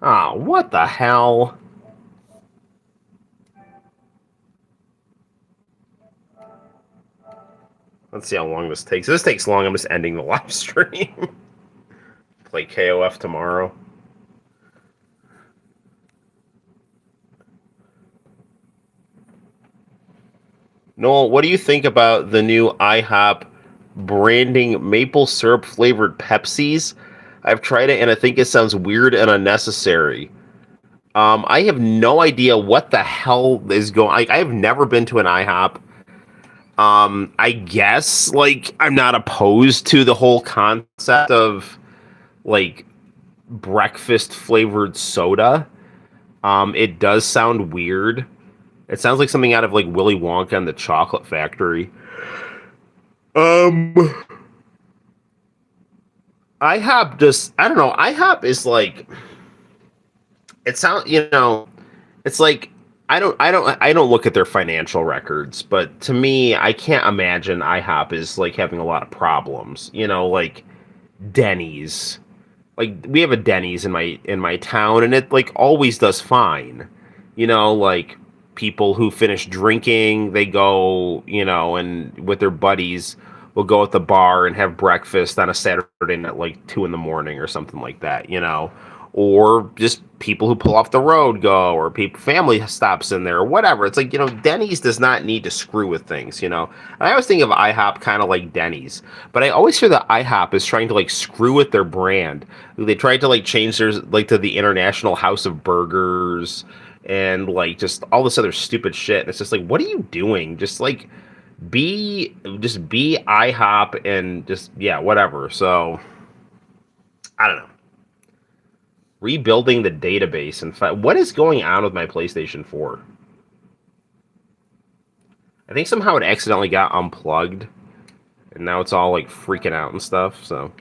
Ah, what the hell? Let's see how long this takes. If this takes long, I'm just ending the live stream. Play KOF tomorrow. Noel, what do you think about the new IHOP branding maple syrup flavored Pepsis? I've tried it and I think it sounds weird and unnecessary. I have no idea what the hell is going. I have never been to an IHOP. I guess like I'm not opposed to the whole concept of like breakfast flavored soda. It does sound weird. It sounds like something out of like Willy Wonka and the Chocolate Factory. Um, IHOP just I don't know. IHOP is like it sounds it's like I don't look at their financial records, but to me, I can't imagine IHOP is like having a lot of problems. Like Denny's. Like we have a Denny's in my town, and it like always does fine. Like people who finish drinking, they go, and with their buddies will go at the bar and have breakfast on a Saturday night at like 2 in the morning or something like that. Or just people who pull off the road go, or people family stops in there, or whatever. It's like Denny's does not need to screw with things. And I always think of IHOP kind of like Denny's, but I always hear that IHOP is trying to like screw with their brand. They tried to like change theirs like to the International House of Burgers and like just all this other stupid shit. And it's just like, what are you doing? Just be IHOP and just yeah, whatever. So I don't know. Rebuilding the database and what is going on with my PlayStation 4? I think somehow it accidentally got unplugged, and now it's all like freaking out and stuff. So,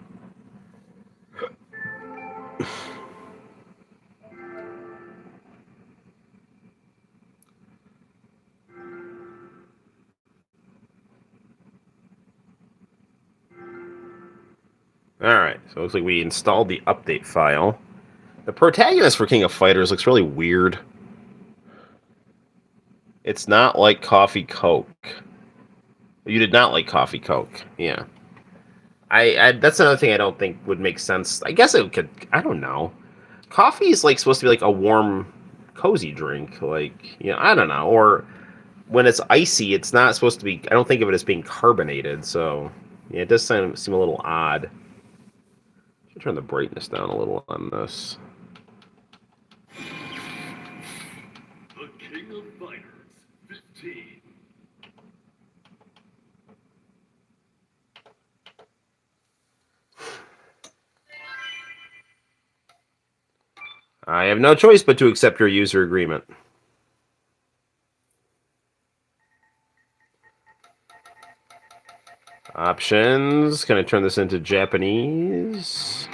all right. So it looks like we installed the update file. The protagonist for King of Fighters looks really weird. It's not like Coffee Coke. You did not like Coffee Coke, yeah. I that's another thing I don't think would make sense. I guess it could. I don't know. Coffee is like supposed to be like a warm, cozy drink. Like I don't know. Or when it's icy, it's not supposed to be. I don't think of it as being carbonated. So yeah, it does seem a little odd. Should turn the brightness down a little on this. The King of Fighters 15. I have no choice but to accept your user agreement. Options. Can I turn this into Japanese?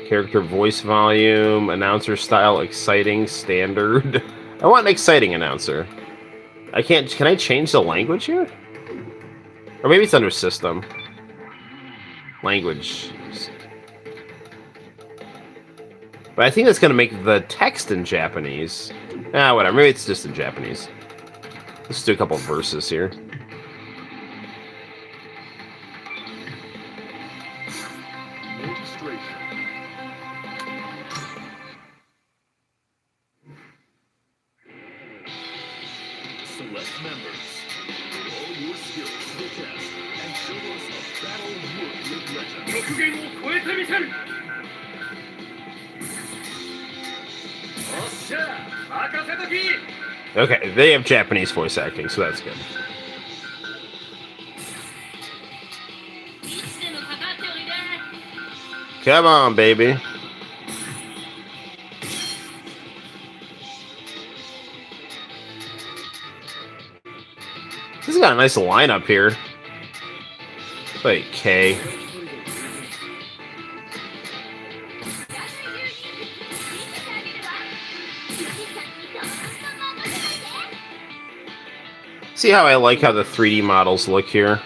Character voice volume, announcer style, exciting, standard. I want an exciting announcer. Can I change the language here? Or maybe it's under system. Language. But I think that's going to make the text in Japanese. Whatever. Maybe it's just in Japanese. Let's do a couple verses here. Select members. All your skills to the test and show us a battle worthy of legend. Okay, they have Japanese voice acting, so that's good. Come on, baby. This has got a nice lineup here. Wait, K. See how I like how the 3D models look here?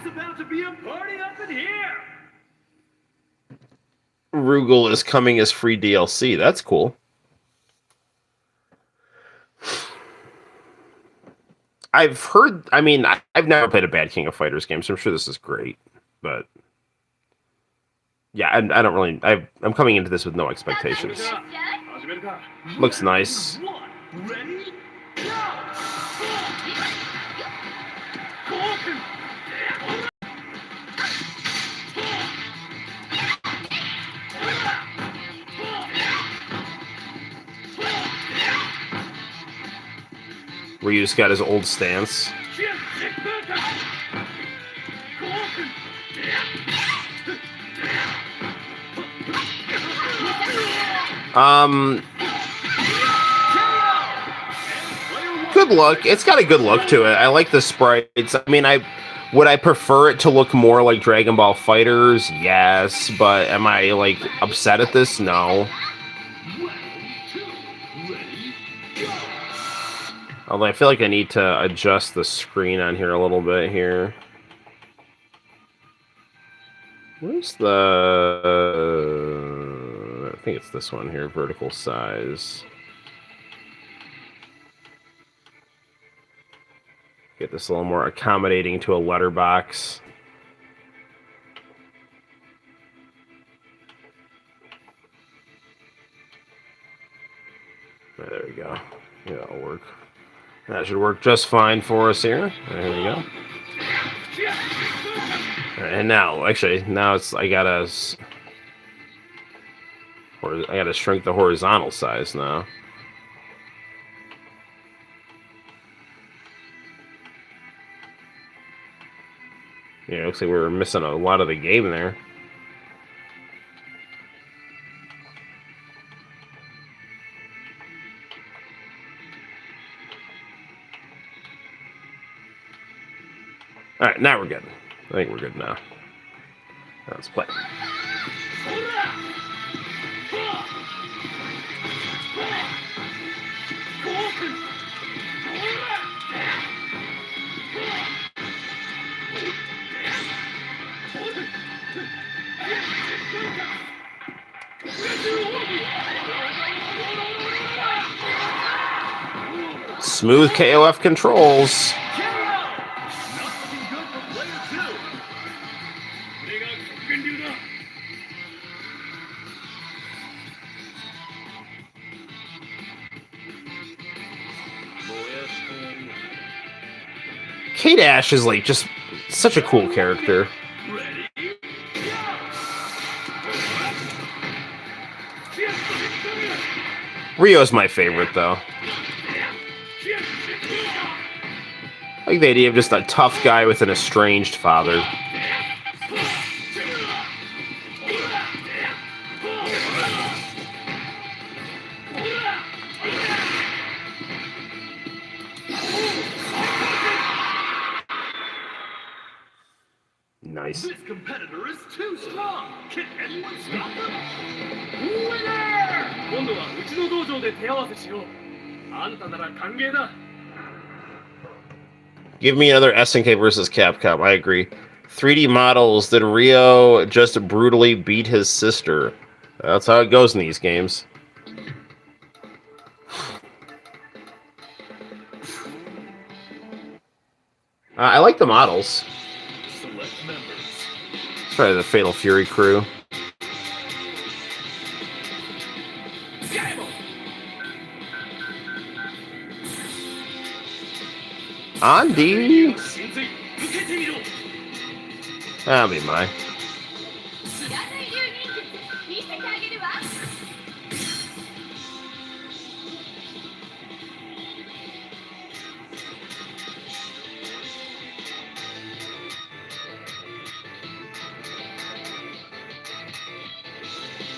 about to be a party up in here. Rugal is coming as free DLC. That's cool. I've heard. I mean, I've never played a bad King of Fighters game, so I'm sure this is great. But yeah, I don't really. I'm coming into this with no expectations. Looks nice. Ready? Ryu's got his old stance. Good look. It's got a good look to it. I like the sprites. I mean, would I prefer it to look more like Dragon Ball Fighters? Yes, but am I like upset at this? No. Although I feel like I need to adjust the screen on here a little bit here. Where's the... I think it's this one here, vertical size. Get this a little more accommodating to a letterbox. There we go. Yeah, that'll work. That should work just fine for us here. There we go. And now, actually, now it's I gotta shrink the horizontal size now. Yeah, it looks like we were missing a lot of the game there. All right, now we're good. I think we're good now. Let's play. Smooth KOF controls. Kate Ash is like just such a cool character. Rio's my favorite though. I like the idea of just a tough guy with an estranged father. Nice. This competitor is too strong. Can anyone stop him? Winner! 今度はうちの道場で手合わせしよう。あんたなら歓迎だ。 Give me another SNK versus Capcom. I agree. 3D models. Did Rio just brutally beat his sister? That's how it goes in these games. I like the models. Let's try the Fatal Fury crew. Andy. That'll be mine.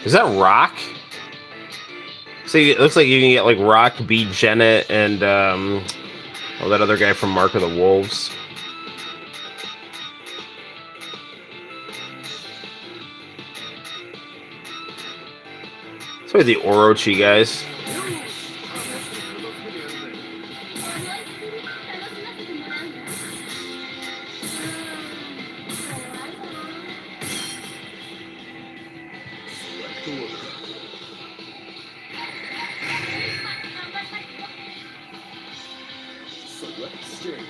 Is that Rock? See, it looks like you can get like Rock, B. Jennett, and oh, that other guy from Mark of the Wolves. So the Orochi guys. order. Select stage.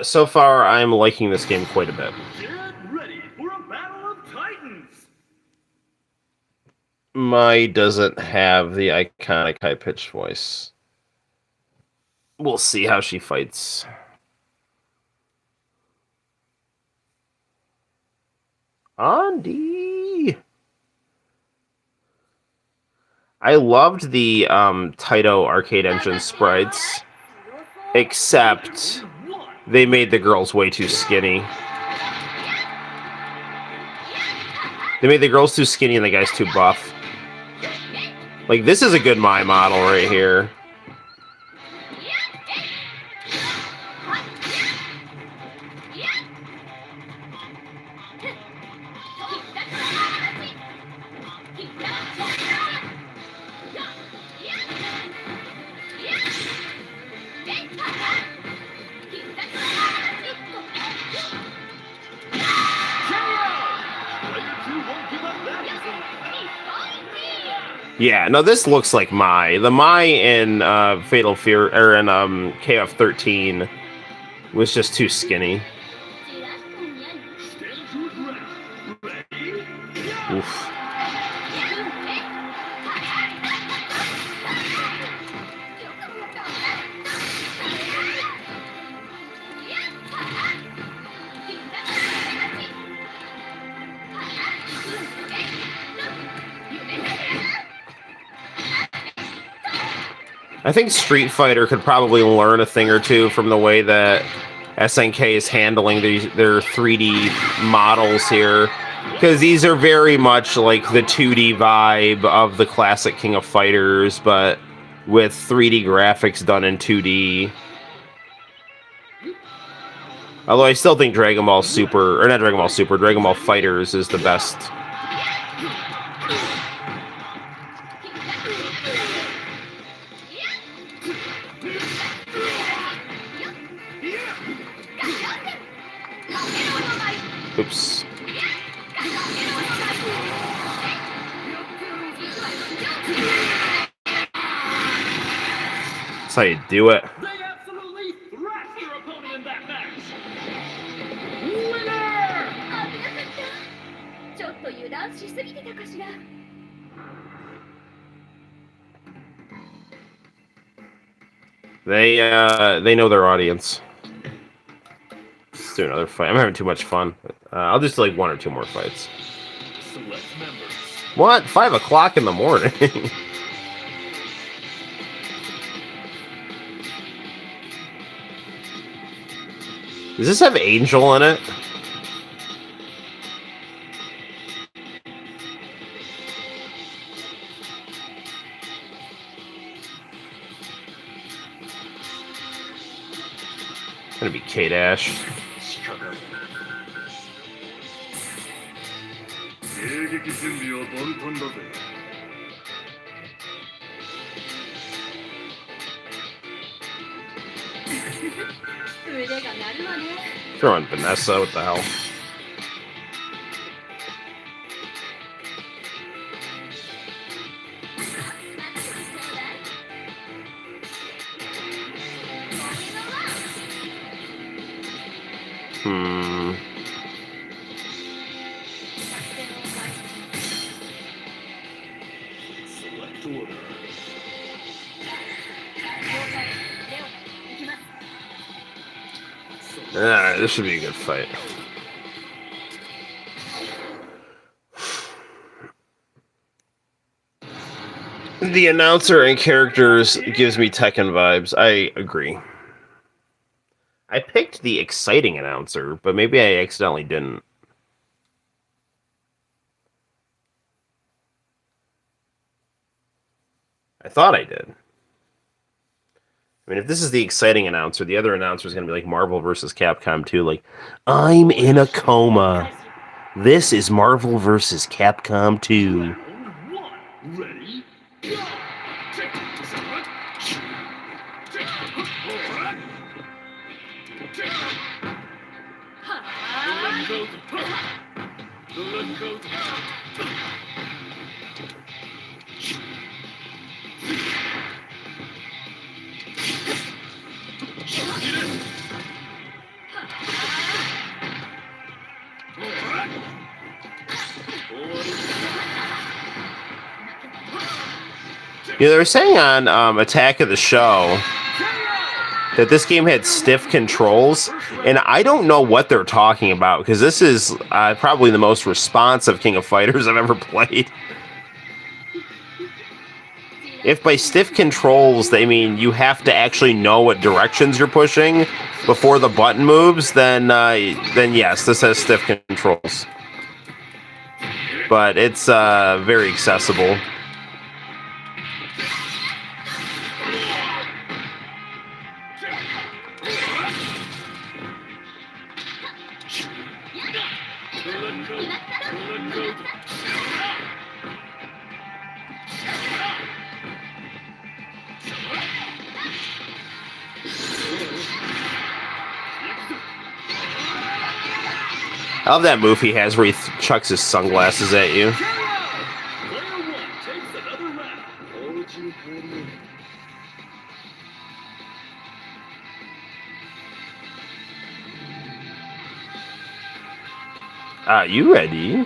So far, I'm liking this game quite a bit. Get ready for a battle of titans. Mai doesn't have the iconic high-pitched voice. We'll see how she fights. Andy! I loved the Taito Arcade Engine sprites, except they made the girls way too skinny. They made the girls too skinny and the guys too buff. Like, this is a good Mai model right here. Yeah, no, this looks like Mai. The Mai in Fatal Fury, or in KF13 was just too skinny. Oof. I think Street Fighter could probably learn a thing or two from the way that SNK is handling their 3D models here. Because these are very much like the 2D vibe of the classic King of Fighters, but with 3D graphics done in 2D. Although I still think Dragon Ball Super, or not Dragon Ball Super, Dragon Ball Fighters is the best. Oops. That's how you do it. They absolutely thrashed their opponent in that match. Winner! They know their audience. Let's do another fight. I'm having too much fun. I'll just do like 1 or 2 more fights. Select members. What? 5 o'clock in the morning? Does this have Angel in it? It's gonna be K-Dash. 迎撃準備は万端だぜ。Throwing Vanessa, what the hell? Select order. This should be a good fight. The announcer and characters gives me Tekken vibes. I agree. I picked the exciting announcer, but maybe I accidentally didn't. I thought I did. I mean, if this is the exciting announcer, the other announcer is going to be like Marvel vs. Capcom 2. Like, I'm in a coma. This is Marvel vs. Capcom 2. Round 1. Ready? Go! Yeah, they were saying on Attack of the Show that this game had stiff controls, and I don't know what they're talking about, because this is probably the most responsive King of Fighters I've ever played. If by stiff controls they mean you have to actually know what directions you're pushing before the button moves, then yes, this has stiff controls. But it's very accessible. I love that move he has where he chucks his sunglasses at you. Are you ready?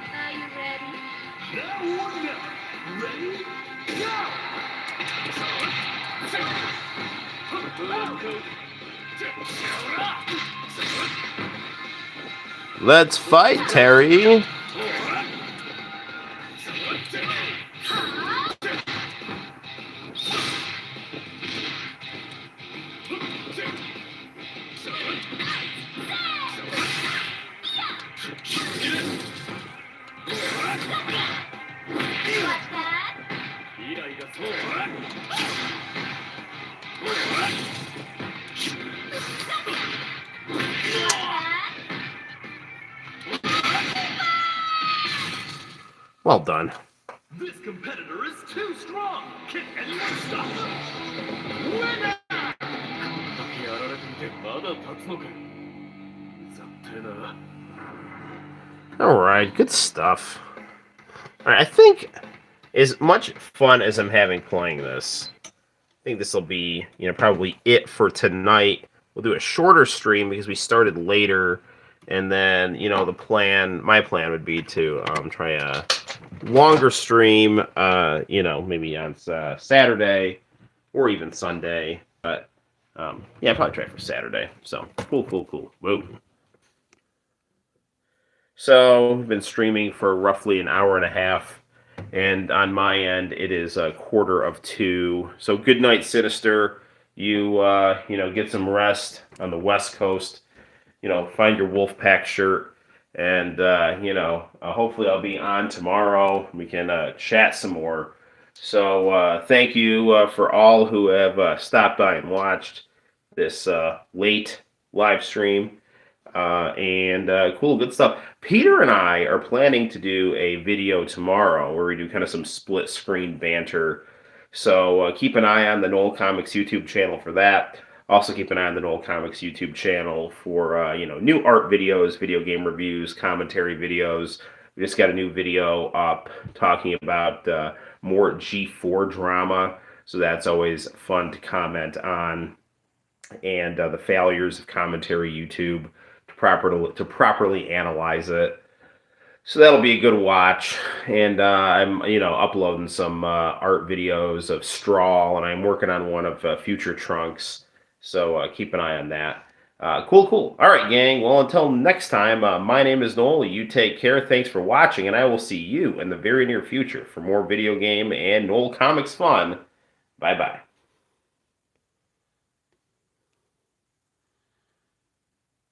Let's fight, Terry. Well done. This competitor is too strong. Can anyone stop him? Winner! All right, good stuff. All right, I think as much fun as I'm having playing this, I think this will be, probably it for tonight. We'll do a shorter stream because we started later, and then, my plan would be to try a longer stream, maybe on Saturday or even Sunday. But yeah, probably try for Saturday. So cool. Whoa. So we've been streaming for roughly an hour and a half, and on my end it is 1:45. So good night, Sinister. You get some rest on the West Coast. Find your Wolfpack shirt, and hopefully I'll be on tomorrow. We can chat some more. So thank you for all who have stopped by and watched this late live stream. Cool, good stuff. Peter and I are planning to do a video tomorrow where we do kind of some split screen banter. So keep an eye on the Noel ComiX YouTube channel for that. Also keep an eye on the Noel ComiX YouTube channel for new art videos, video game reviews, commentary videos. We just got a new video up talking about more G4 drama, so that's always fun to comment on. And the failures of commentary YouTube to properly analyze it. So that'll be a good watch. And I'm uploading some art videos of Straw, and I'm working on one of Future Trunks. So keep an eye on that. Cool. All right, gang. Well, until next time, my name is Noel. You take care. Thanks for watching, and I will see you in the very near future for more video game and Noel ComiX fun. Bye-bye.